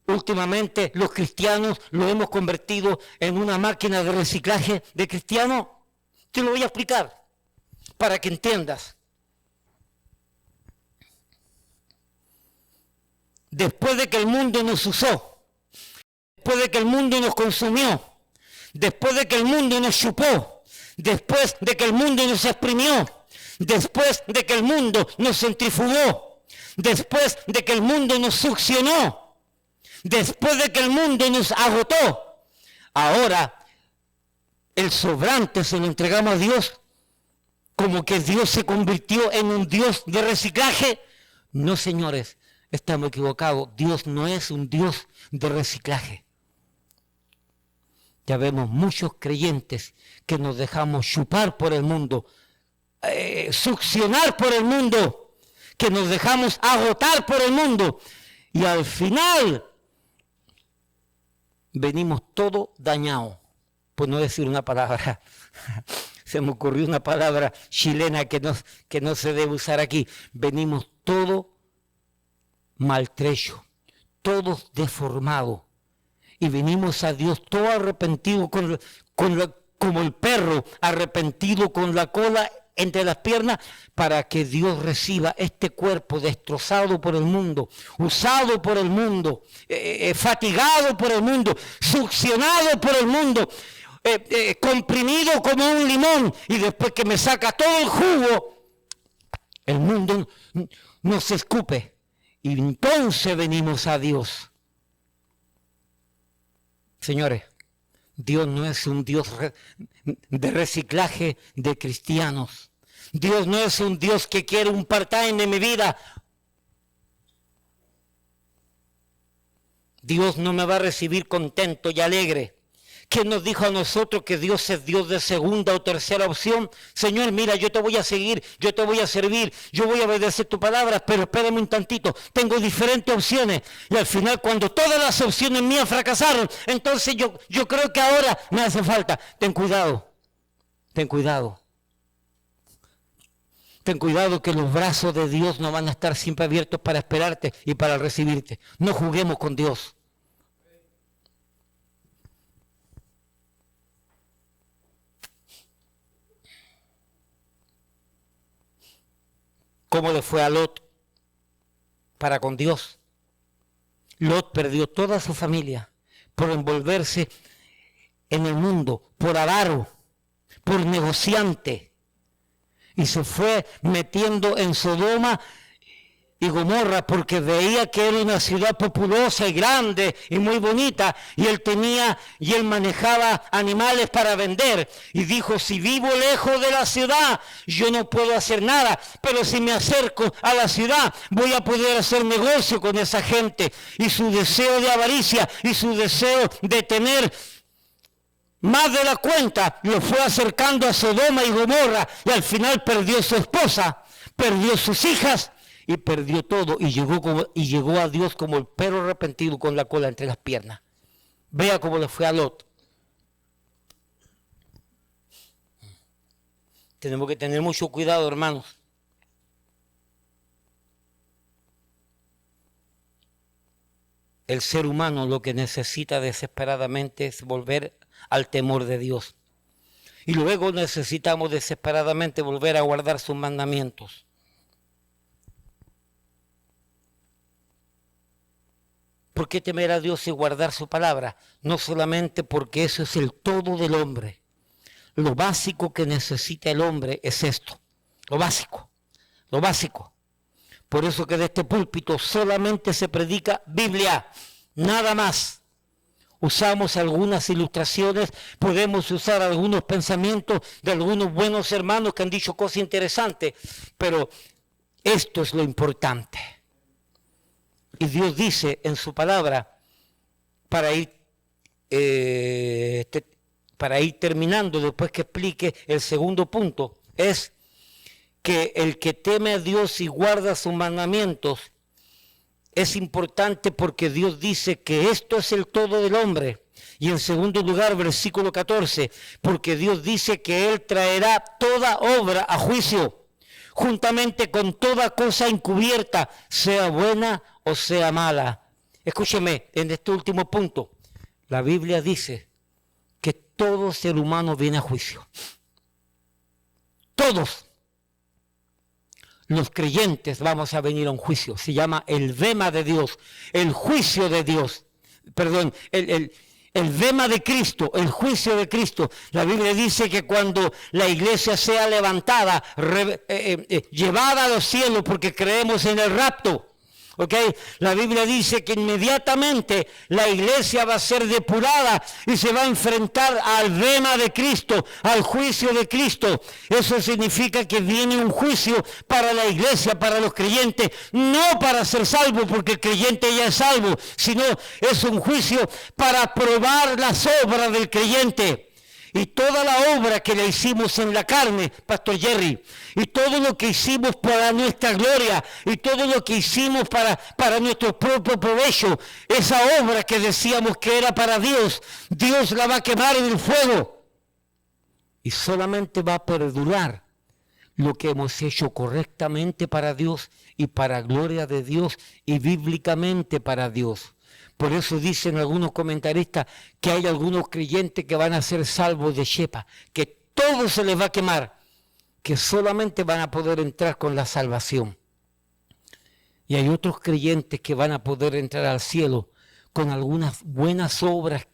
últimamente los cristianos lo hemos convertido en una máquina de reciclaje de cristianos. Te lo voy a explicar para que entiendas. Después de que el mundo nos usó, después de que el mundo nos consumió, después de que el mundo nos chupó, después de que el mundo nos exprimió, después de que el mundo nos centrifugó, después de que el mundo nos succionó, después de que el mundo nos agotó, ahora el sobrante se lo entregamos a Dios, como que Dios se convirtió en un Dios de reciclaje. No, señores, estamos equivocados. Dios no es un Dios de reciclaje. Ya vemos muchos creyentes que nos dejamos chupar por el mundo, succionar por el mundo, que nos dejamos agotar por el mundo, y al final venimos todo dañados. Por no decir una palabra, se me ocurrió una palabra chilena que no se debe usar aquí. Venimos todos maltrechos, todos deformados, y venimos a Dios todo arrepentido, como el perro arrepentido con la cola entre las piernas, para que Dios reciba este cuerpo destrozado por el mundo, usado por el mundo, fatigado por el mundo, succionado por el mundo, comprimido como un limón, y después que me saca todo el jugo, el mundo nos escupe, y entonces venimos a Dios. Señores, Dios no es un Dios de reciclaje de cristianos. Dios no es un Dios que quiere un part-time en mi vida. Dios no me va a recibir contento y alegre. ¿Quién nos dijo a nosotros que Dios es Dios de segunda o tercera opción? Señor, mira, yo te voy a seguir, yo te voy a servir, yo voy a obedecer tu palabra, pero espérame un tantito, tengo diferentes opciones. Y al final, cuando todas las opciones mías fracasaron, entonces yo creo que ahora me hace falta. Ten cuidado, ten cuidado. Ten cuidado que los brazos de Dios no van a estar siempre abiertos para esperarte y para recibirte. No juguemos con Dios. ¿Cómo le fue a Lot para con Dios? Lot perdió toda su familia por envolverse en el mundo, por avaro, por negociante, y se fue metiendo en Sodoma y Gomorra porque veía que era una ciudad populosa y grande y muy bonita, y él manejaba animales para vender, y dijo: si vivo lejos de la ciudad yo no puedo hacer nada, pero si me acerco a la ciudad voy a poder hacer negocio con esa gente. Y su deseo de avaricia y su deseo de tener más de la cuenta lo fue acercando a Sodoma y Gomorra, y al final perdió su esposa, perdió sus hijas y perdió todo, y llegó a Dios como el perro arrepentido con la cola entre las piernas. Vea cómo le fue a Lot. Tenemos que tener mucho cuidado, hermanos. El ser humano lo que necesita desesperadamente es volver al temor de Dios. Y luego necesitamos desesperadamente volver a guardar sus mandamientos. ¿Por qué temer a Dios y guardar su palabra? No solamente porque eso es el todo del hombre. Lo básico que necesita el hombre es esto. Lo básico. Lo básico. Por eso que de este púlpito solamente se predica Biblia. Nada más. Usamos algunas ilustraciones, podemos usar algunos pensamientos de algunos buenos hermanos que han dicho cosas interesantes, pero esto es lo importante. Y Dios dice en su palabra, para ir para ir terminando, después que explique el segundo punto, es que el que teme a Dios y guarda sus mandamientos es importante porque Dios dice que esto es el todo del hombre. Y en segundo lugar, versículo 14, porque Dios dice que Él traerá toda obra a juicio, juntamente con toda cosa encubierta, sea buena o sea mala. Escúcheme, en este último punto, la Biblia dice que todo ser humano viene a juicio. Todos los creyentes vamos a venir a un juicio. Se llama el vema de Dios, el juicio de Dios. Perdón, el vema de Cristo, el juicio de Cristo. La Biblia dice que cuando la iglesia sea levantada, llevada a los cielos, porque creemos en el rapto, ¿ok? La Biblia dice que inmediatamente la iglesia va a ser depurada y se va a enfrentar al vema de Cristo, al juicio de Cristo. Eso significa que viene un juicio para la iglesia, para los creyentes, no para ser salvo, porque el creyente ya es salvo, sino es un juicio para probar las obras del creyente. Y toda la obra que le hicimos en la carne, Pastor Jerry, y todo lo que hicimos para nuestra gloria, y todo lo que hicimos para nuestro propio provecho, esa obra que decíamos que era para Dios, Dios la va a quemar en el fuego. Y solamente va a perdurar lo que hemos hecho correctamente para Dios y para gloria de Dios y bíblicamente para Dios. Por eso dicen algunos comentaristas que hay algunos creyentes que van a ser salvos de Shepa, que todo se les va a quemar, que solamente van a poder entrar con la salvación. Y hay otros creyentes que van a poder entrar al cielo con algunas buenas obras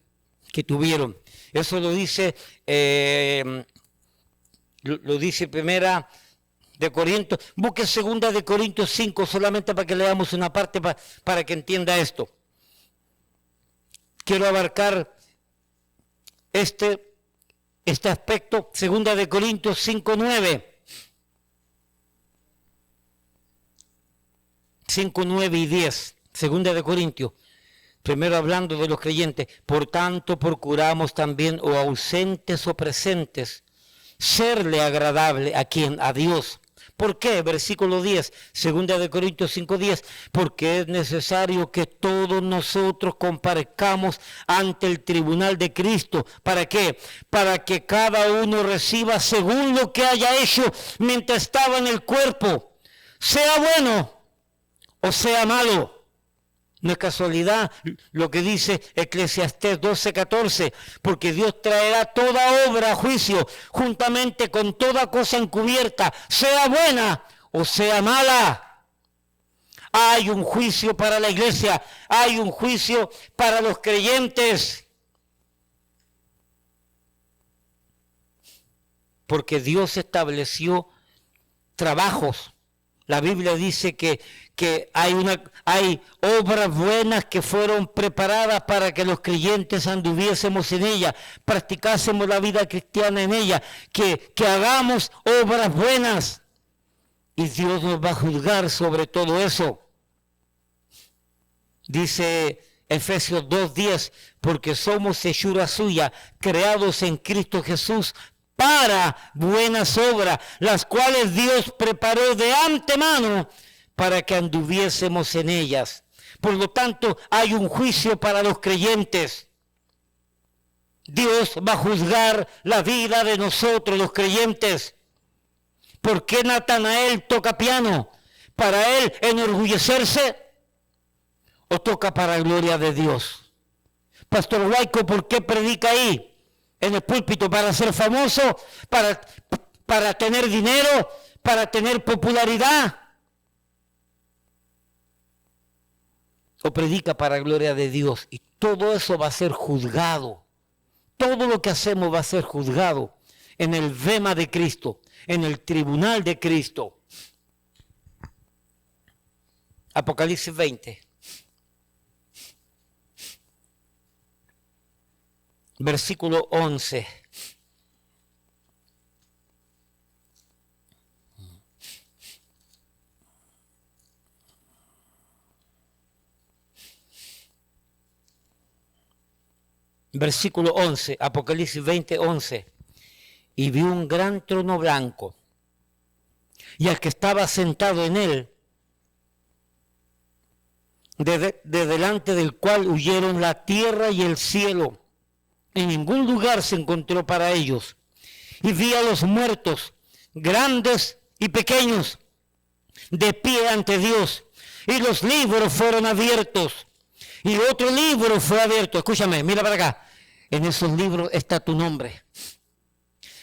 que tuvieron. Eso lo dice, lo dice Primera de Corintios. Busque Segunda de Corintios 5, solamente para que leamos una parte para que entienda esto. Quiero abarcar este aspecto, Segunda de Corintios 5:9. 5:9 y 10, Segunda de Corintios. Primero hablando de los creyentes. Por tanto, procuramos también, o ausentes o presentes, serle agradable a quien, a Dios. ¿Por qué? Versículo 10, Segunda de Corintios 5:10, porque es necesario que todos nosotros comparezcamos ante el tribunal de Cristo. ¿Para qué? Para que cada uno reciba según lo que haya hecho mientras estaba en el cuerpo, sea bueno o sea malo. No es casualidad lo que dice Eclesiastés 12:14, porque Dios traerá toda obra a juicio, juntamente con toda cosa encubierta, sea buena o sea mala. Hay un juicio para la iglesia, hay un juicio para los creyentes. Porque Dios estableció trabajos. La Biblia dice que hay obras buenas que fueron preparadas para que los creyentes anduviésemos en ella, practicásemos la vida cristiana en ella, que hagamos obras buenas. Y Dios nos va a juzgar sobre todo eso. Dice Efesios 2:10, porque somos hechura suya, creados en Cristo Jesús, para buenas obras, las cuales Dios preparó de antemano para que anduviésemos en ellas. Por lo tanto, hay un juicio para los creyentes. Dios va a juzgar la vida de nosotros, los creyentes. ¿Por qué Natanael toca piano? ¿Para él enorgullecerse? ¿O toca para la gloria de Dios? Pastor Huayco, ¿por qué predica ahí? En el púlpito, para ser famoso, para tener dinero, para tener popularidad. O predica para la gloria de Dios. Y todo eso va a ser juzgado. Todo lo que hacemos va a ser juzgado en el vema de Cristo, en el tribunal de Cristo. Apocalipsis 20. Versículo 11. Versículo 11, Apocalipsis 20, 11. Y vi un gran trono blanco, y al que estaba sentado en él, de delante del cual huyeron la tierra y el cielo. En ningún lugar se encontró para ellos. Y vi a los muertos, grandes y pequeños, de pie ante Dios. Y los libros fueron abiertos. Y otro libro fue abierto. Escúchame, mira para acá. En esos libros está tu nombre.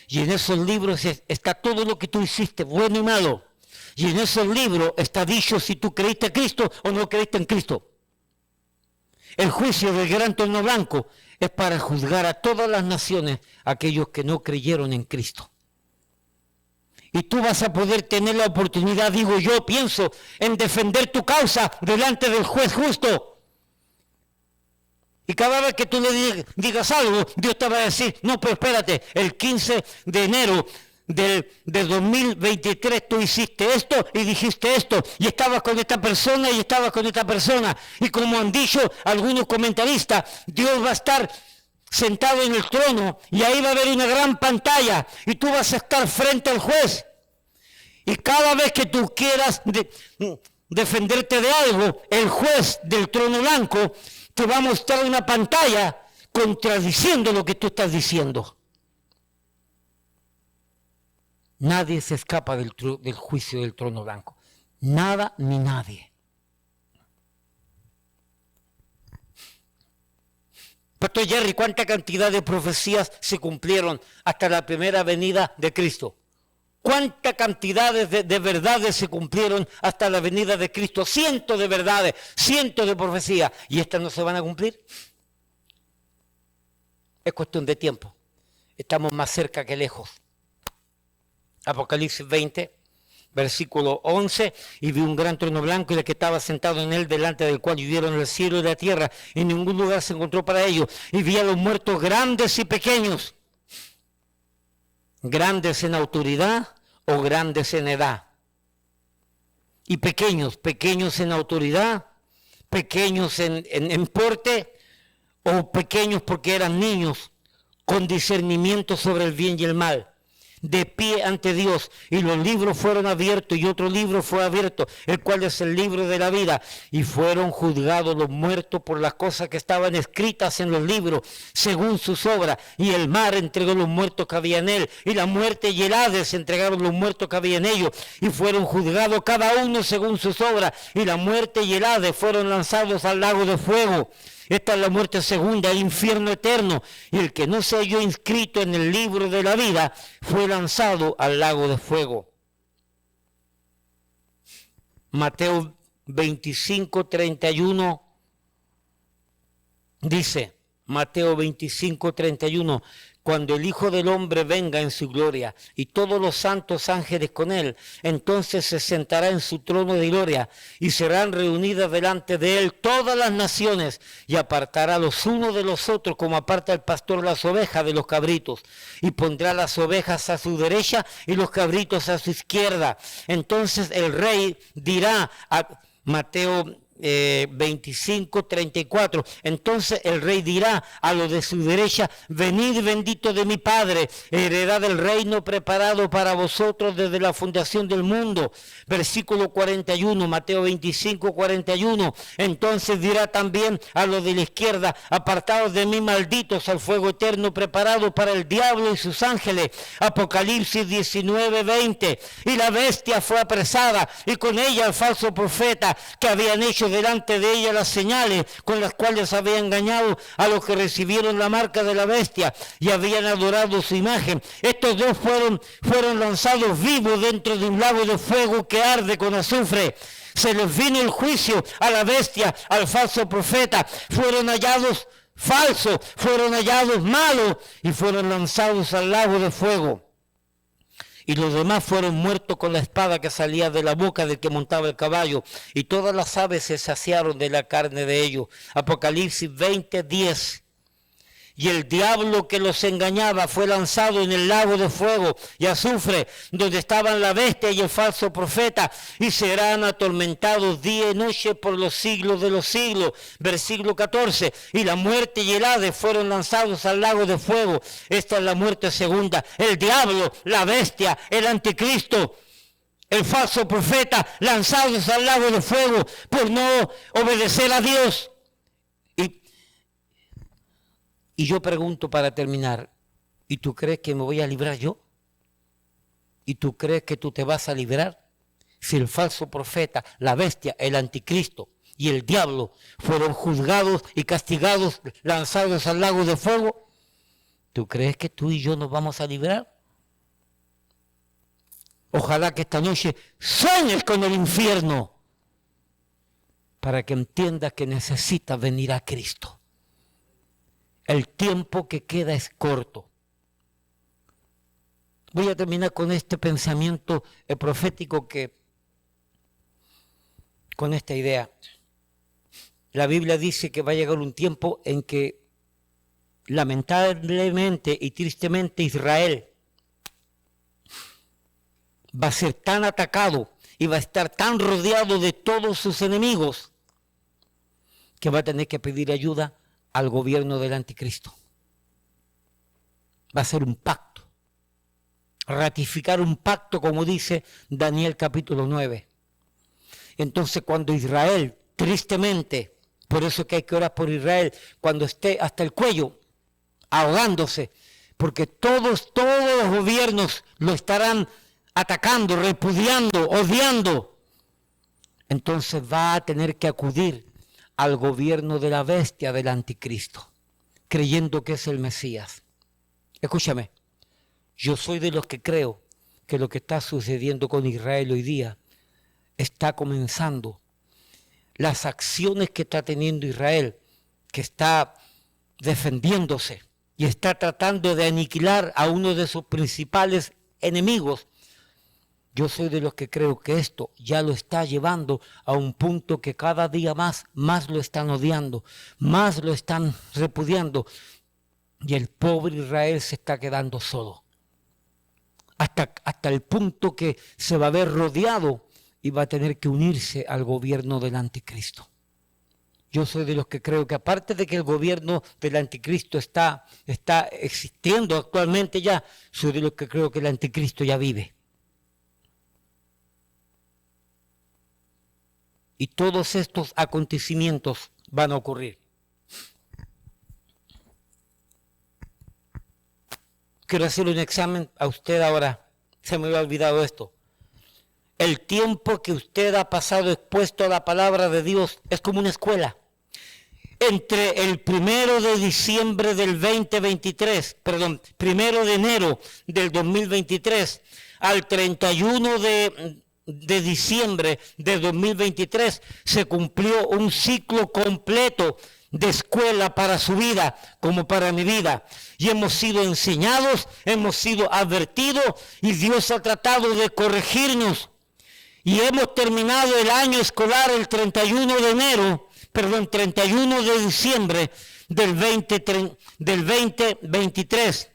Y en esos libros está todo lo que tú hiciste, bueno y malo. Y en esos libros está dicho si tú creíste en Cristo o no creíste en Cristo. El juicio del gran trono blanco es para juzgar a todas las naciones, aquellos que no creyeron en Cristo. Y tú vas a poder tener la oportunidad, digo yo, pienso, en defender tu causa delante del juez justo. Y cada vez que tú le digas algo, Dios te va a decir, no, pero espérate, el 15 de enero de 2023 tú hiciste esto y dijiste esto, y estabas con esta persona y estabas con esta persona. Y como han dicho algunos comentaristas, Dios va a estar sentado en el trono y ahí va a haber una gran pantalla y tú vas a estar frente al juez. Y cada vez que tú quieras defenderte de algo, el juez del trono blanco te va a mostrar una pantalla contradiciendo lo que tú estás diciendo. Nadie se escapa del juicio del trono blanco. Nada ni nadie. Pastor Jerry, ¿cuánta cantidad de profecías se cumplieron hasta la primera venida de Cristo? ¿Cuánta cantidad de verdades se cumplieron hasta la venida de Cristo? Cientos de verdades, cientos de profecías. ¿Y estas no se van a cumplir? Es cuestión de tiempo. Estamos más cerca que lejos. Apocalipsis 20, versículo 11. Y vi un gran trono blanco y el que estaba sentado en él, delante del cual vivieron el cielo y la tierra. En ningún lugar se encontró para ellos. Y vi a los muertos grandes y pequeños. Grandes en autoridad o grandes en edad. Y pequeños, pequeños en autoridad, pequeños en porte, o pequeños porque eran niños, con discernimiento sobre el bien y el mal, de pie ante Dios. Y los libros fueron abiertos, y otro libro fue abierto, el cual es el libro de la vida. Y fueron juzgados los muertos por las cosas que estaban escritas en los libros, según sus obras. Y el mar entregó los muertos que había en él, y la muerte y el Hades entregaron los muertos que había en ellos. Y fueron juzgados cada uno según sus obras. Y la muerte y el Hades fueron lanzados al lago de fuego. Esta es la muerte segunda, el infierno eterno. Y el que no se halló inscrito en el libro de la vida fue lanzado al lago de fuego. Mateo 25, 31 dice, Mateo 25, 31, cuando el Hijo del Hombre venga en su gloria y todos los santos ángeles con él, entonces se sentará en su trono de gloria y serán reunidas delante de él todas las naciones, y apartará los unos de los otros como aparta el pastor las ovejas de los cabritos, y pondrá las ovejas a su derecha y los cabritos a su izquierda. Entonces el rey dirá a Mateo 25, 34. Entonces el rey dirá a los de su derecha, venid bendito de mi Padre, heredad del reino preparado para vosotros desde la fundación del mundo. Versículo 41, Mateo 25, 41. Entonces dirá también a los de la izquierda, apartados de mí, malditos, al fuego eterno preparado para el diablo y sus ángeles. Apocalipsis 19, 20. Y la bestia fue apresada, y con ella el falso profeta, que habían hecho delante de ella las señales con las cuales había engañado a los que recibieron la marca de la bestia y habían adorado su imagen. Estos dos fueron lanzados vivos dentro de un lago de fuego que arde con azufre. Se les vino el juicio a la bestia, al falso profeta. Fueron hallados falsos, fueron hallados malos y fueron lanzados al lago de fuego. Y los demás fueron muertos con la espada que salía de la boca del que montaba el caballo. Y todas las aves se saciaron de la carne de ellos. Apocalipsis 20, 10. y el diablo que los engañaba fue lanzado en el lago de fuego y azufre, donde estaban la bestia y el falso profeta, y serán atormentados día y noche por los siglos de los siglos. Versículo 14, y la muerte y el Hades fueron lanzados al lago de fuego. Esta es la muerte segunda. El diablo, la bestia, el anticristo, el falso profeta, lanzados al lago de fuego por no obedecer a Dios. Y yo pregunto para terminar, ¿y tú crees que me voy a librar yo? ¿Y tú crees que tú te vas a librar? Si el falso profeta, la bestia, el anticristo y el diablo fueron juzgados y castigados, lanzados al lago de fuego, ¿tú crees que tú y yo nos vamos a librar? Ojalá que esta noche sueñes con el infierno para que entiendas que necesitas venir a Cristo. El tiempo que queda es corto. Voy a terminar con este pensamiento profético, con esta idea. La Biblia dice que va a llegar un tiempo en que lamentablemente y tristemente Israel va a ser tan atacado y va a estar tan rodeado de todos sus enemigos que va a tener que pedir ayuda al gobierno del anticristo. Va a ser un pacto, ratificar un pacto, como dice Daniel capítulo 9. Entonces cuando Israel, tristemente, por eso que hay que orar por Israel, cuando esté hasta el cuello, ahogándose, porque todos los gobiernos lo estarán atacando, repudiando, odiando, entonces va a tener que acudir al gobierno de la bestia del anticristo, creyendo que es el Mesías. Escúchame, yo soy de los que creo que lo que está sucediendo con Israel hoy día está comenzando. Las acciones que está teniendo Israel, que está defendiéndose y está tratando de aniquilar a uno de sus principales enemigos, yo soy de los que creo que esto ya lo está llevando a un punto que cada día más lo están odiando, más lo están repudiando, y el pobre Israel se está quedando solo. Hasta el punto que se va a ver rodeado y va a tener que unirse al gobierno del anticristo. Yo soy de los que creo que aparte de que el gobierno del anticristo está existiendo actualmente ya, soy de los que creo que el anticristo ya vive. Y todos estos acontecimientos van a ocurrir. Quiero hacer un examen a usted ahora. Se me había olvidado esto. El tiempo que usted ha pasado expuesto a la palabra de Dios es como una escuela. Entre el 1 de diciembre del 2023, perdón, 1 de enero del 2023 al 31 de diciembre de 2023 se cumplió un ciclo completo de escuela para su vida como para mi vida, y hemos sido enseñados, hemos sido advertidos, y Dios ha tratado de corregirnos, y hemos terminado el año escolar el 31 de diciembre del 2023.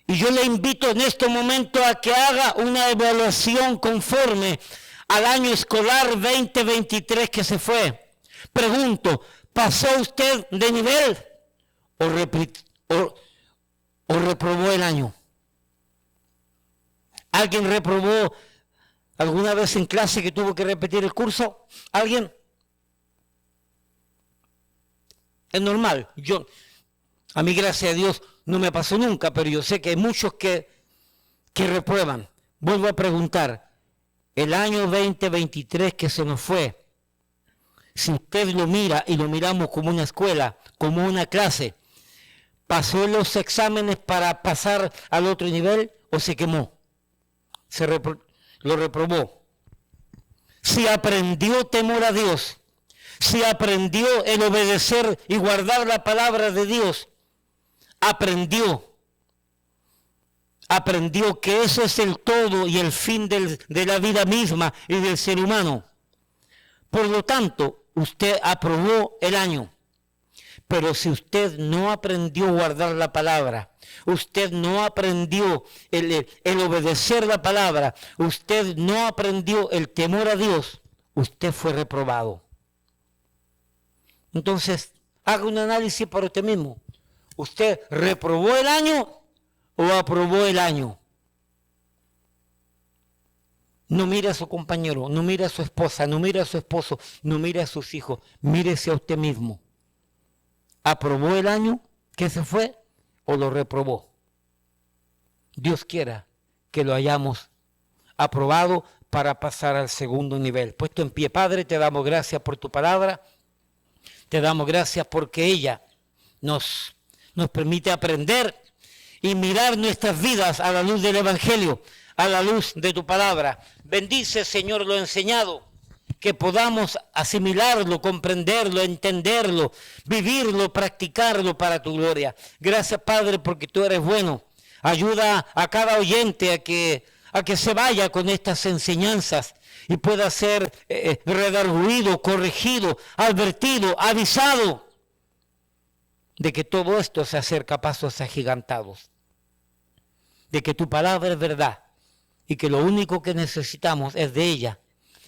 Y yo le invito en este momento a que haga una evaluación conforme al año escolar 2023 que se fue. Pregunto, ¿pasó usted de nivel o reprobó el año? ¿Alguien reprobó alguna vez en clase que tuvo que repetir el curso? ¿Alguien? Es normal. A mí, gracias a Dios, no me pasó nunca, pero yo sé que hay muchos que reprueban. Vuelvo a preguntar, el año 2023 que se nos fue, si usted lo mira y lo miramos como una escuela, como una clase, ¿pasó los exámenes para pasar al otro nivel o se quemó? Lo reprobó. Si aprendió temor a Dios, si aprendió el obedecer y guardar la palabra de Dios, aprendió que eso es el todo y el fin de la vida misma y del ser humano. Por lo tanto, usted aprobó el año. Pero si usted no aprendió a guardar la palabra, usted no aprendió el obedecer la palabra, usted no aprendió el temor a Dios, usted fue reprobado. Entonces, haga un análisis para usted mismo. ¿Usted reprobó el año o aprobó el año? No mire a su compañero, no mire a su esposa, no mire a su esposo, no mire a sus hijos, mírese a usted mismo. ¿Aprobó el año que se fue o lo reprobó? Dios quiera que lo hayamos aprobado para pasar al segundo nivel. Puesto en pie, Padre, te damos gracias por tu palabra, te damos gracias porque ella nos permite aprender y mirar nuestras vidas a la luz del Evangelio, a la luz de tu palabra. Bendice, Señor, lo enseñado, que podamos asimilarlo, comprenderlo, entenderlo, vivirlo, practicarlo para tu gloria. Gracias, Padre, porque tú eres bueno. Ayuda a cada oyente a que se vaya con estas enseñanzas y pueda ser redarguido, corregido, advertido, avisado de que todo esto se acerca a pasos agigantados, de que tu palabra es verdad y que lo único que necesitamos es de ella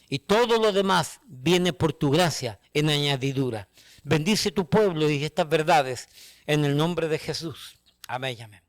y todo lo demás viene por tu gracia en añadidura. Bendice tu pueblo y estas verdades en el nombre de Jesús. Amén y amén.